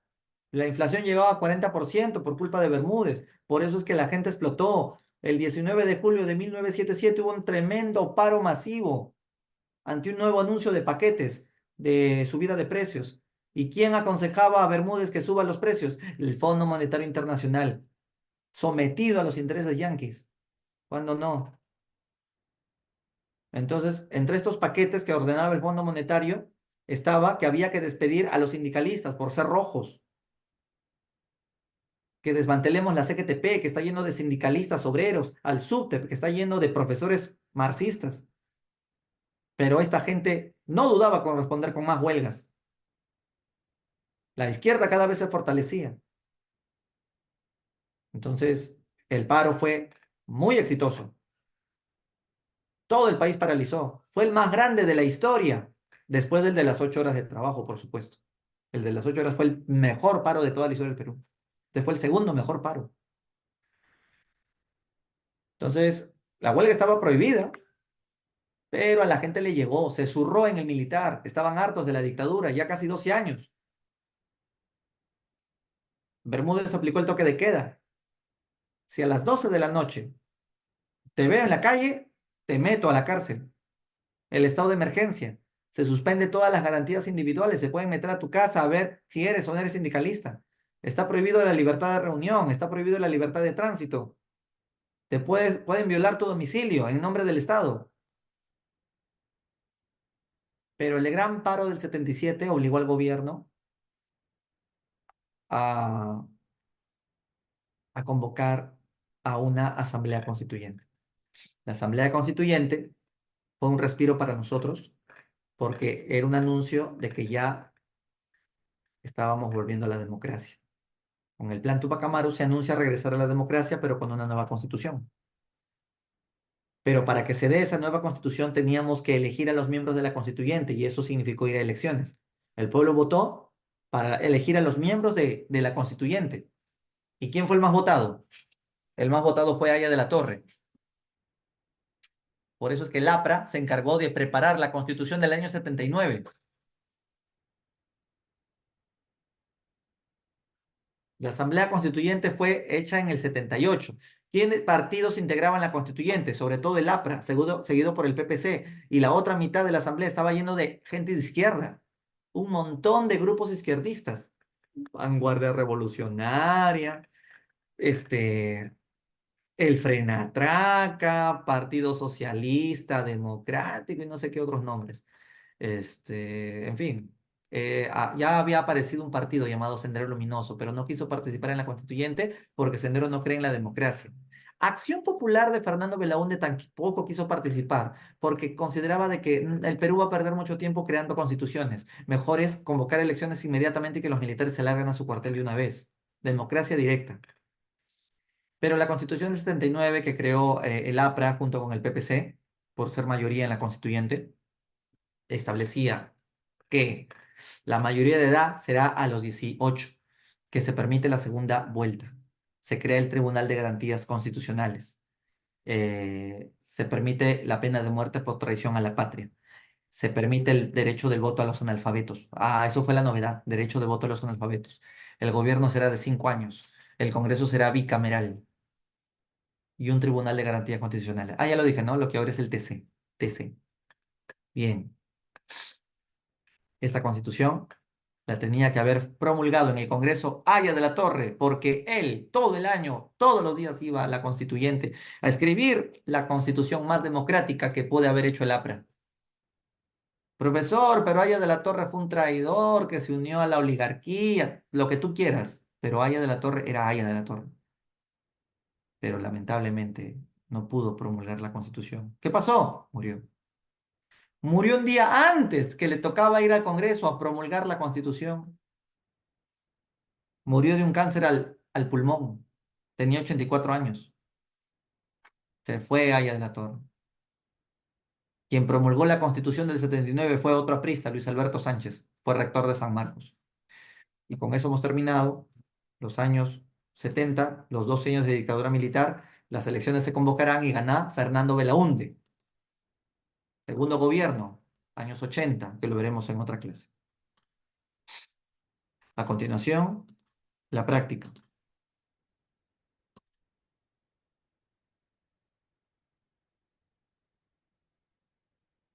S1: La inflación llegaba a 40% por culpa de Bermúdez. Por eso es que la gente explotó. El 19 de julio de 1977 hubo un tremendo paro masivo ante un nuevo anuncio de paquetes de subida de precios. ¿Y quién aconsejaba a Bermúdez que suba los precios? El Fondo Monetario Internacional, sometido a los intereses yanquis. ¿Cuándo no? Entonces, entre estos paquetes que ordenaba el Fondo Monetario, estaba que había que despedir a los sindicalistas por ser rojos, que desmantelemos la CGTP, que está lleno de sindicalistas obreros, al SUTEP, que está lleno de profesores marxistas. Pero esta gente no dudaba con responder con más huelgas. La izquierda cada vez se fortalecía. Entonces, el paro fue muy exitoso. Todo el país paralizó. Fue el más grande de la historia, después del de las 8 horas de trabajo, por supuesto. El de las 8 horas fue el mejor paro de toda la historia del Perú. Este fue el segundo mejor paro. Entonces, la huelga estaba prohibida, pero a la gente le llegó, se zurró en el militar. Estaban hartos de la dictadura, ya casi 12 años. Bermúdez aplicó el toque de queda. Si a las 12 de la noche te veo en la calle, te meto a la cárcel. El estado de emergencia. Se suspende todas las garantías individuales. Se pueden meter a tu casa a ver si eres o no eres sindicalista. Está prohibido la libertad de reunión. Está prohibido la libertad de tránsito. Pueden violar tu domicilio en nombre del Estado. Pero el gran paro del 77 obligó al gobierno a, a convocar a una asamblea constituyente. La asamblea constituyente fue un respiro para nosotros porque era un anuncio de que ya estábamos volviendo a la democracia. Con el plan Tupac Amaru se anuncia regresar a la democracia, pero con una nueva constitución. Pero para que se dé esa nueva constitución teníamos que elegir a los miembros de la constituyente y eso significó ir a elecciones. El pueblo votó para elegir a los miembros de la constituyente. ¿Y quién fue el más votado? El más votado fue Aya de la Torre. Por eso es que el APRA se encargó de preparar la constitución del año 79. La Asamblea Constituyente fue hecha en el 78. ¿Quiénes partidos integraban la Constituyente? Sobre todo el APRA, seguido por el PPC. Y la otra mitad de la Asamblea estaba lleno de gente de izquierda. Un montón de grupos izquierdistas. Vanguardia Revolucionaria, este, el Frenatraca, Partido Socialista, Democrático y no sé qué otros nombres. En fin, ya había aparecido un partido llamado Sendero Luminoso, pero no quiso participar en la constituyente porque Sendero no cree en la democracia. Acción Popular de Fernando Belaúnde tampoco quiso participar porque consideraba de que el Perú va a perder mucho tiempo creando constituciones. Mejor es convocar elecciones inmediatamente y que los militares se larguen a su cuartel de una vez. Democracia directa. Pero la constitución de 79 que creó el APRA junto con el PPC, por ser mayoría en la constituyente, establecía que La mayoría de edad será a los 18, que se permite la segunda vuelta. Se crea el Tribunal de Garantías Constitucionales. Se permite la pena de muerte por traición a la patria. Se permite el derecho del voto a los analfabetos. Ah, eso fue la novedad, derecho de voto a los analfabetos. El gobierno será de 5 años. El Congreso será bicameral y un Tribunal de Garantía Constitucional. Ah, ya lo dije, ¿no? Lo que ahora es el TC. TC. Bien. Esta constitución la tenía que haber promulgado en el Congreso Haya de la Torre, porque él todo el año, todos los días iba a la constituyente a escribir la constitución más democrática que puede haber hecho el APRA. Profesor, pero Haya de la Torre fue un traidor que se unió a la oligarquía, lo que tú quieras, pero Haya de la Torre era Haya de la Torre. Pero lamentablemente no pudo promulgar la constitución. ¿Qué pasó? Murió. Murió un día antes que le tocaba ir al Congreso a promulgar la constitución. Murió de un cáncer al pulmón. Tenía 84 años. Se fue Haya de la Torre. Quien promulgó la Constitución del 79 fue otro aprista, Luis Alberto Sánchez. Fue rector de San Marcos. Y con eso hemos terminado los años 70, los 12 años de dictadura militar. Las elecciones se convocarán y gana Fernando Belaúnde. Segundo gobierno, años 80, que lo veremos en otra clase. A continuación, la práctica.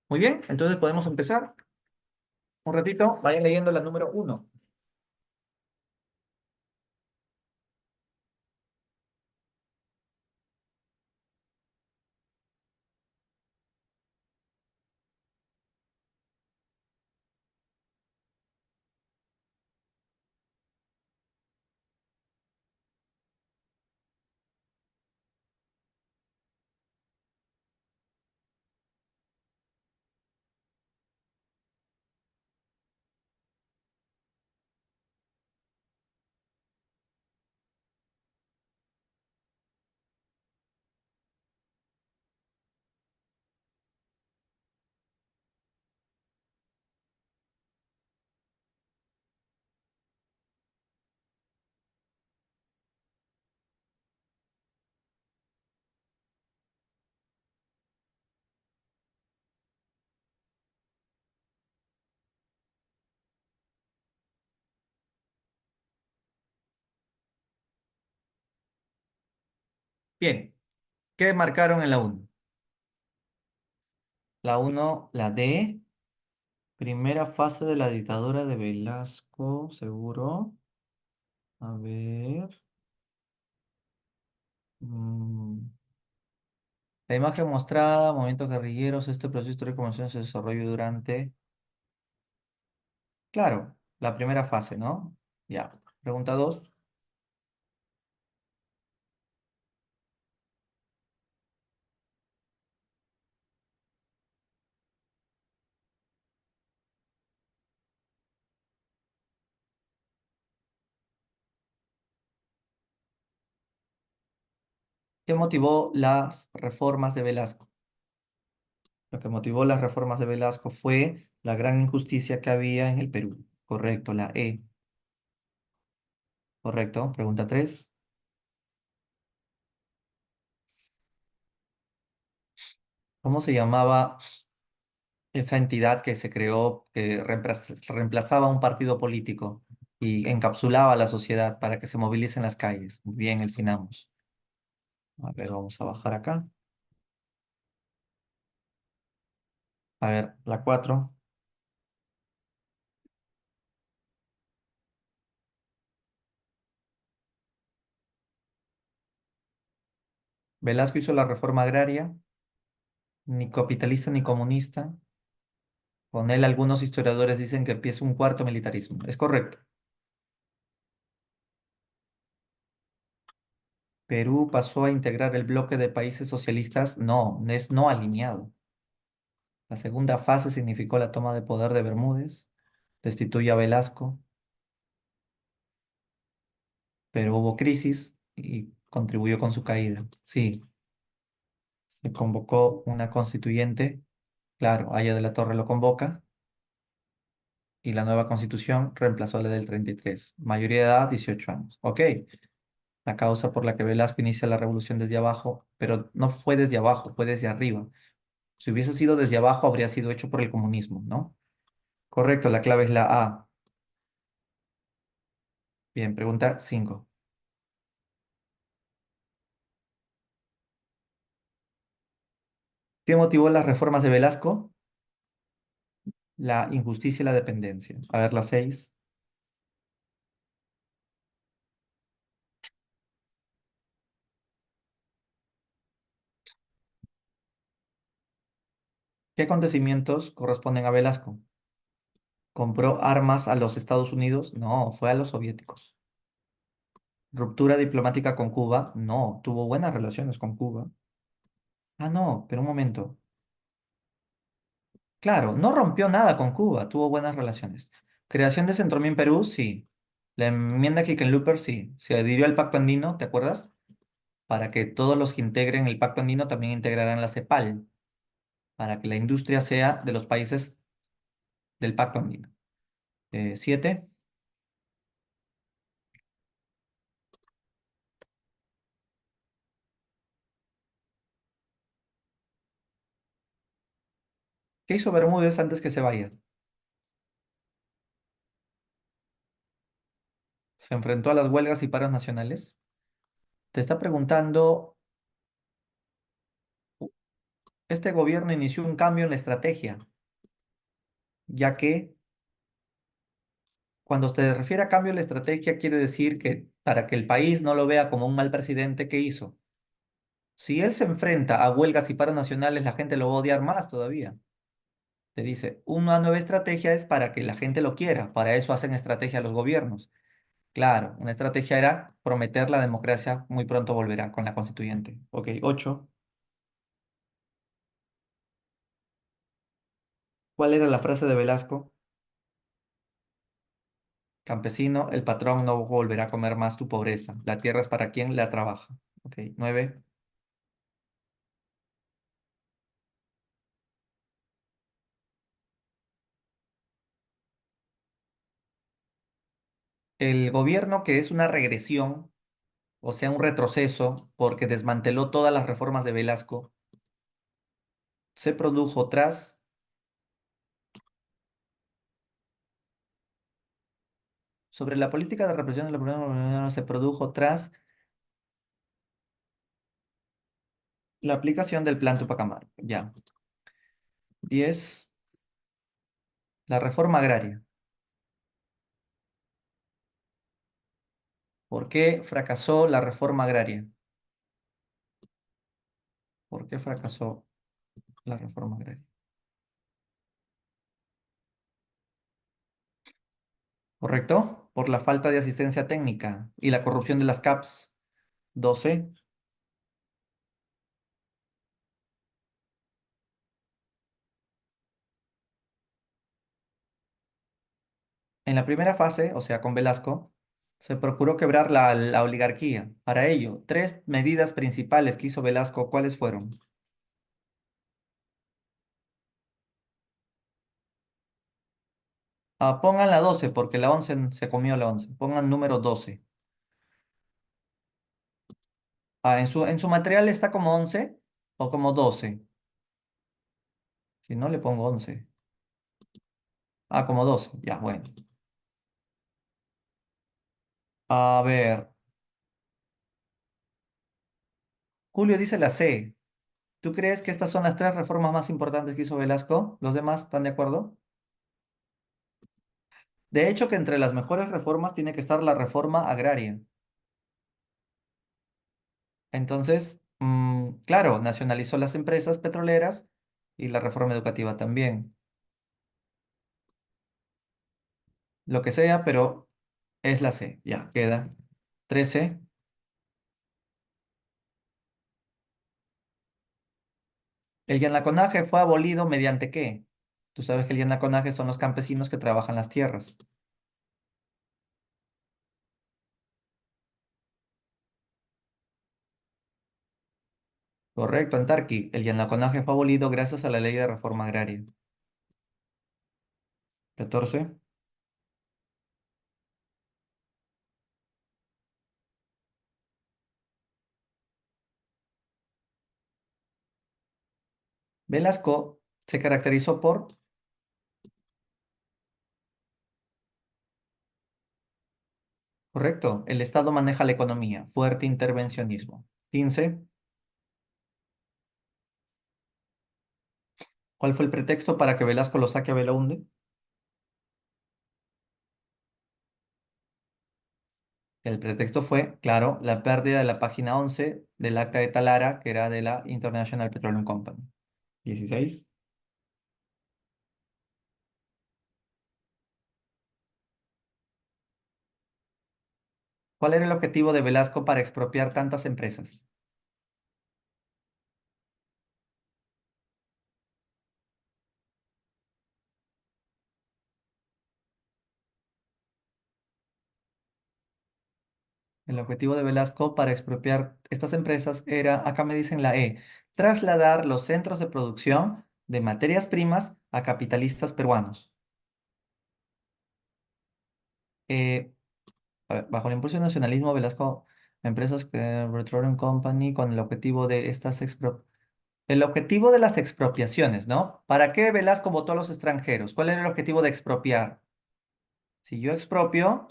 S1: Muy bien, entonces podemos empezar. Un ratito, vayan leyendo la número uno. Bien, ¿qué marcaron en la uno? La uno, la D, primera fase de la dictadura de Velasco, seguro. A ver. mm, La imagen mostrada, movimientos guerrilleros, este proceso histórico convencional se desarrolló durante, claro, la primera fase, ¿no? Ya. Pregunta 2. ¿Qué motivó las reformas de Velasco? Lo que motivó las reformas de Velasco fue la gran injusticia que había en el Perú. Correcto, la E. Correcto. Pregunta 3. ¿Cómo se llamaba esa entidad que se creó, que reemplazaba a un partido político y encapsulaba a la sociedad para que se movilice en las calles? Muy bien, el Sinamos. A ver, vamos a bajar acá. A ver, la 4. Velasco hizo la reforma agraria, ni capitalista ni comunista. Con él algunos historiadores dicen que empieza un cuarto militarismo. Es correcto. Perú pasó a integrar el bloque de países socialistas. No, es no alineado. La segunda fase significó la toma de poder de Bermúdez, destituye a Velasco, pero hubo crisis y contribuyó con su caída. Sí, se convocó una constituyente. Claro, Haya de la Torre lo convoca y la nueva constitución reemplazó la del 33. Mayoría de edad, 18 años. Ok, la causa por la que Velasco inicia la revolución desde abajo, pero no fue desde abajo, fue desde arriba. Si hubiese sido desde abajo, habría sido hecho por el comunismo, ¿no? Correcto, la clave es la A. Bien, pregunta 5. ¿Qué motivó las reformas de Velasco? La injusticia y la dependencia. A ver, la 6. ¿Qué acontecimientos corresponden a Velasco? ¿Compró armas a los Estados Unidos? No, fue a los soviéticos. ¿Ruptura diplomática con Cuba? No, tuvo buenas relaciones con Cuba. Ah, no, pero un momento. Claro, no rompió nada con Cuba, tuvo buenas relaciones. Creación de Centromín Perú, sí. La enmienda Hickenlooper, sí. Se adhirió al Pacto Andino, ¿te acuerdas? Para que todos los que integren el Pacto Andino también integrarán la CEPAL, para que la industria sea de los países del Pacto Andino. 7. ¿Qué hizo Bermúdez antes que se vaya? Se enfrentó a las huelgas y paros nacionales. Te está preguntando, este gobierno inició un cambio en la estrategia, ya que cuando se refiere a cambio en la estrategia quiere decir que para que el país no lo vea como un mal presidente, ¿qué hizo? Si él se enfrenta a huelgas y paros nacionales, la gente lo va a odiar más todavía. Te dice, una nueva estrategia es para que la gente lo quiera, para eso hacen estrategia los gobiernos. Claro, una estrategia era prometer la democracia muy pronto volverá con la constituyente. Ok, 8. ¿Cuál era la frase de Velasco? Campesino, el patrón no volverá a comer más tu pobreza. La tierra es para quien la trabaja. Ok, 9. El gobierno que es una regresión, o sea, un retroceso, porque desmanteló todas las reformas de Velasco, se produjo tras, sobre la política de represión de la población, se produjo tras la aplicación del Plan Tupac Amaru. Ya. 10. La reforma agraria. ¿Por qué fracasó la reforma agraria? ¿Por qué fracasó la reforma agraria? ¿Correcto? Por la falta de asistencia técnica y la corrupción de las CAPS. 12. En la primera fase, o sea, con Velasco, se procuró quebrar la oligarquía. Para ello, tres medidas principales que hizo Velasco, ¿cuáles fueron? Pongan la 12 porque la 11 se comió la 11. Pongan número 12. En su material está como 11 o como 12. Si no, le pongo 11. Como 12. Ya, bueno. A ver, Julio dice la C. ¿Tú crees que estas son las tres reformas más importantes que hizo Velasco? ¿Los demás están de acuerdo? De hecho, que entre las mejores reformas tiene que estar la reforma agraria. Entonces, claro, nacionalizó las empresas petroleras y la reforma educativa también. Lo que sea, pero es la C. Ya, queda. 13. El yanaconaje fue abolido mediante ¿qué? Tú sabes que el yanaconaje son los campesinos que trabajan las tierras. Correcto, Antarqui. El yanaconaje fue abolido gracias a la ley de reforma agraria. 14. Velasco se caracterizó por, correcto, el Estado maneja la economía, fuerte intervencionismo. 15. ¿Cuál fue el pretexto para que Velasco lo saque a Belaúnde? El pretexto fue, claro, la pérdida de la página 11 del acta de Talara, que era de la International Petroleum Company. 16. ¿Cuál era el objetivo de Velasco para expropiar tantas empresas? El objetivo de Velasco para expropiar estas empresas era, acá me dicen la E, trasladar los centros de producción de materias primas a capitalistas peruanos. Eh, a ver, bajo el impulso del nacionalismo, Velasco, empresas que Petroleum Company con el objetivo de estas el objetivo de las expropiaciones, ¿no? ¿Para qué Velasco votó a los extranjeros? ¿Cuál era el objetivo de expropiar? Si yo expropio,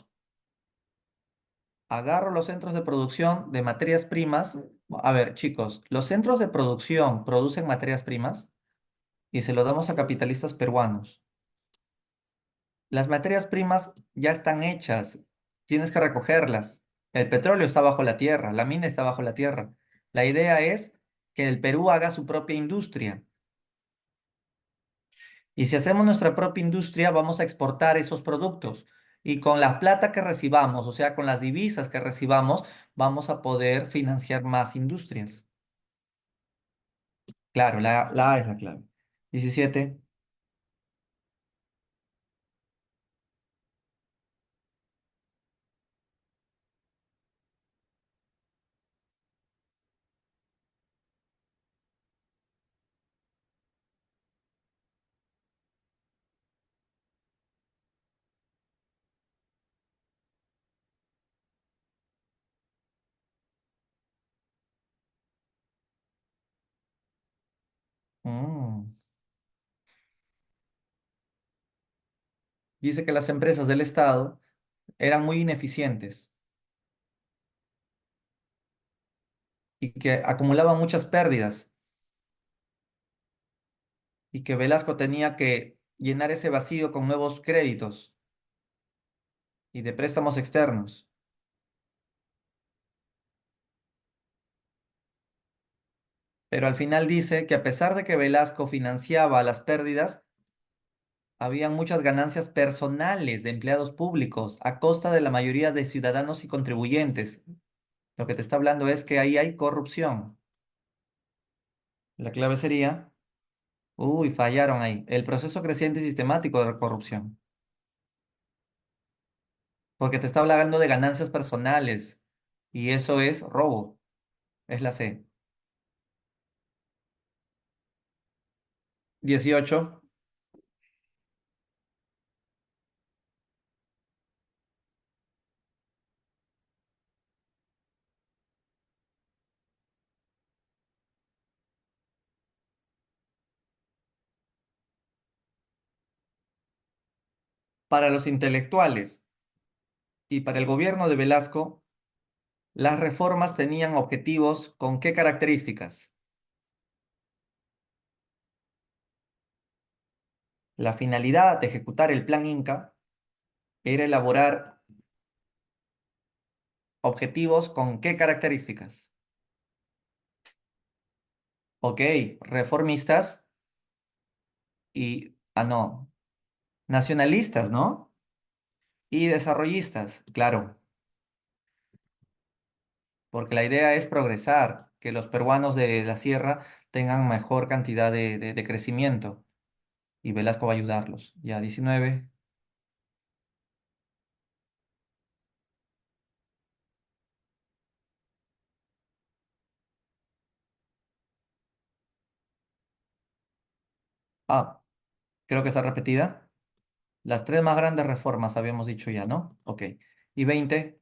S1: agarro los centros de producción de materias primas. A ver, chicos, los centros de producción producen materias primas y se lo damos a capitalistas peruanos. Las materias primas ya están hechas, tienes que recogerlas. El petróleo está bajo la tierra, la mina está bajo la tierra. La idea es que el Perú haga su propia industria. Y si hacemos nuestra propia industria, vamos a exportar esos productos. Y con la plata que recibamos, o sea, con las divisas que recibamos, vamos a poder financiar más industrias. Claro, la A es la clave. 17. Mm. Dice que las empresas del Estado eran muy ineficientes y que acumulaban muchas pérdidas y que Velasco tenía que llenar ese vacío con nuevos créditos y de préstamos externos. Pero al final dice que a pesar de que Velasco financiaba las pérdidas, habían muchas ganancias personales de empleados públicos a costa de la mayoría de ciudadanos y contribuyentes. Lo que te está hablando es que ahí hay corrupción. La clave sería, uy, fallaron ahí, el proceso creciente y sistemático de la corrupción. Porque te está hablando de ganancias personales y eso es robo, es la C. 18. Para los intelectuales y para el gobierno de Velasco, las reformas tenían objetivos con qué características. La finalidad de ejecutar el Plan Inca era elaborar objetivos con qué características. Ok, reformistas y, no, nacionalistas, ¿no? Y desarrollistas, claro, porque la idea es progresar, que los peruanos de la sierra tengan mejor cantidad de crecimiento y Velasco va a ayudarlos. Ya, 19. Ah, creo que está repetida. Las tres más grandes reformas habíamos dicho ya, ¿no? Ok. Y 20.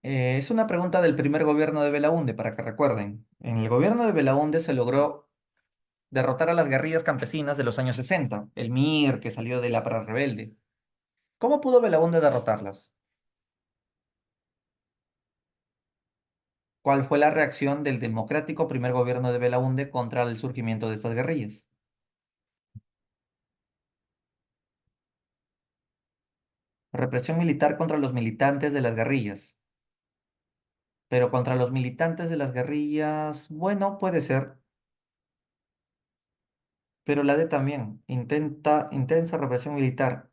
S1: Es una pregunta del primer gobierno de Belaúnde, para que recuerden. En el gobierno de Belaúnde se logró derrotar a las guerrillas campesinas de los años 60, el MIR que salió de la para rebelde. ¿Cómo pudo Belaúnde derrotarlas? ¿Cuál fue la reacción del democrático primer gobierno de Belaúnde contra el surgimiento de estas guerrillas? Represión militar contra los militantes de las guerrillas. Pero contra los militantes de las guerrillas, bueno, puede ser, pero la D también intenta intensa represión militar,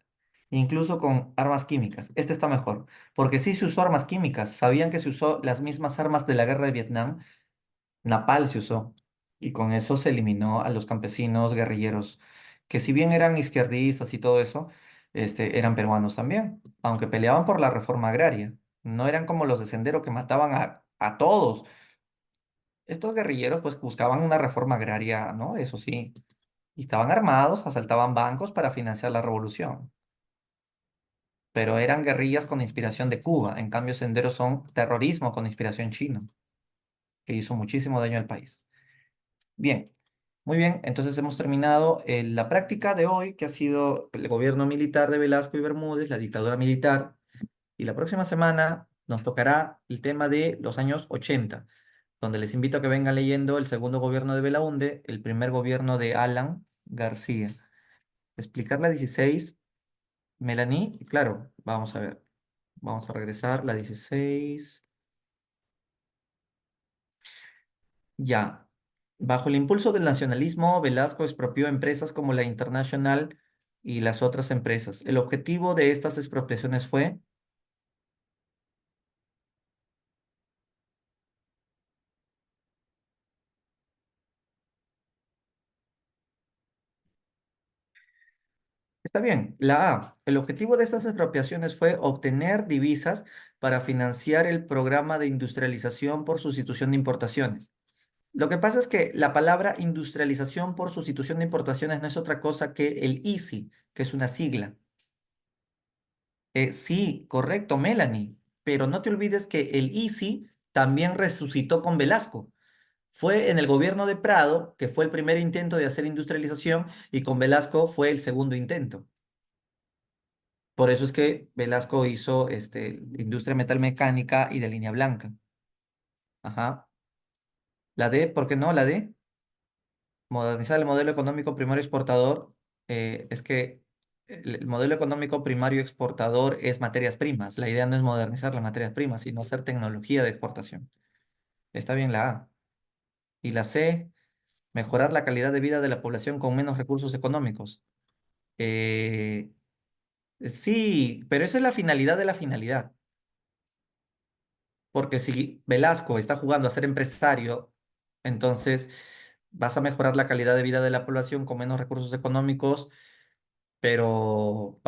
S1: incluso con armas químicas. Este está mejor, porque sí se usó armas químicas. ¿Sabían que se usó las mismas armas de la guerra de Vietnam? Napal se usó, y con eso se eliminó a los campesinos guerrilleros, que si bien eran izquierdistas y todo eso, eran peruanos también, aunque peleaban por la reforma agraria. No eran como los de Sendero que mataban a todos. Estos guerrilleros pues buscaban una reforma agraria, ¿no? Eso sí, y estaban armados, asaltaban bancos para financiar la revolución, pero eran guerrillas con inspiración de Cuba. En cambio, Sendero son terrorismo con inspiración chino, que hizo muchísimo daño al país. Bien, muy bien, entonces hemos terminado la práctica de hoy, que ha sido el gobierno militar de Velasco y Bermúdez, la dictadura militar, y la próxima semana nos tocará el tema de los años 80, donde les invito a que vengan leyendo el segundo gobierno de Belaúnde, el primer gobierno de Alan García. Explicar la 16, Melanie, claro, vamos a ver, vamos a regresar, la 16. Ya. Bajo el impulso del nacionalismo, Velasco expropió empresas como la Internacional y las otras empresas. El objetivo de estas expropiaciones fue, está bien, la A. El objetivo de estas expropiaciones fue obtener divisas para financiar el programa de industrialización por sustitución de importaciones. Lo que pasa es que la palabra industrialización por sustitución de importaciones no es otra cosa que el ISI, que es una sigla. Sí, correcto, Melanie, pero no te olvides que el ISI también resucitó con Velasco. Fue en el gobierno de Prado, que fue el primer intento de hacer industrialización, y con Velasco fue el segundo intento. Por eso es que Velasco hizo industria metalmecánica y de línea blanca. Ajá. La D, ¿por qué no? La D, modernizar el modelo económico primario exportador. Es que el modelo económico primario exportador es materias primas. La idea no es modernizar las materias primas, sino hacer tecnología de exportación. Está bien la A. Y la C, mejorar la calidad de vida de la población con menos recursos económicos. Eh, sí, pero esa es la finalidad de la finalidad. Porque si Velasco está jugando a ser empresario, entonces vas a mejorar la calidad de vida de la población con menos recursos económicos, pero,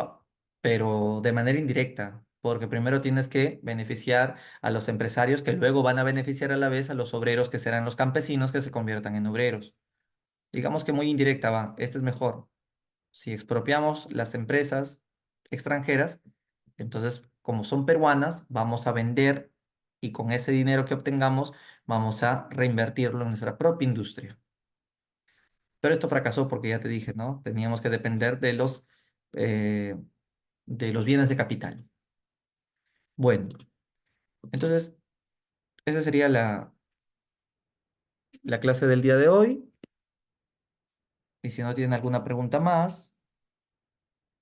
S1: pero de manera indirecta, porque primero tienes que beneficiar a los empresarios que luego van a beneficiar a la vez a los obreros que serán los campesinos que se conviertan en obreros. Digamos que muy indirecta va, este es mejor. Si expropiamos las empresas extranjeras, entonces como son peruanas, vamos a vender y con ese dinero que obtengamos vamos a reinvertirlo en nuestra propia industria. Pero esto fracasó porque ya te dije, ¿no? Teníamos que depender eh, de los bienes de capital. Bueno, entonces esa sería la clase del día de hoy. Y si no tienen alguna pregunta más,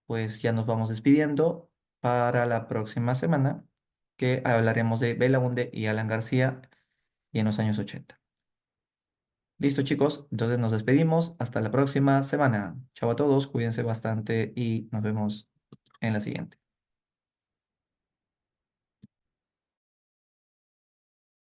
S1: pues ya nos vamos despidiendo para la próxima semana, que hablaremos de Belaunde y Alan García y en los años 80. Listo, chicos, entonces nos despedimos. Hasta la próxima semana. Chao a todos, cuídense bastante y nos vemos en la siguiente.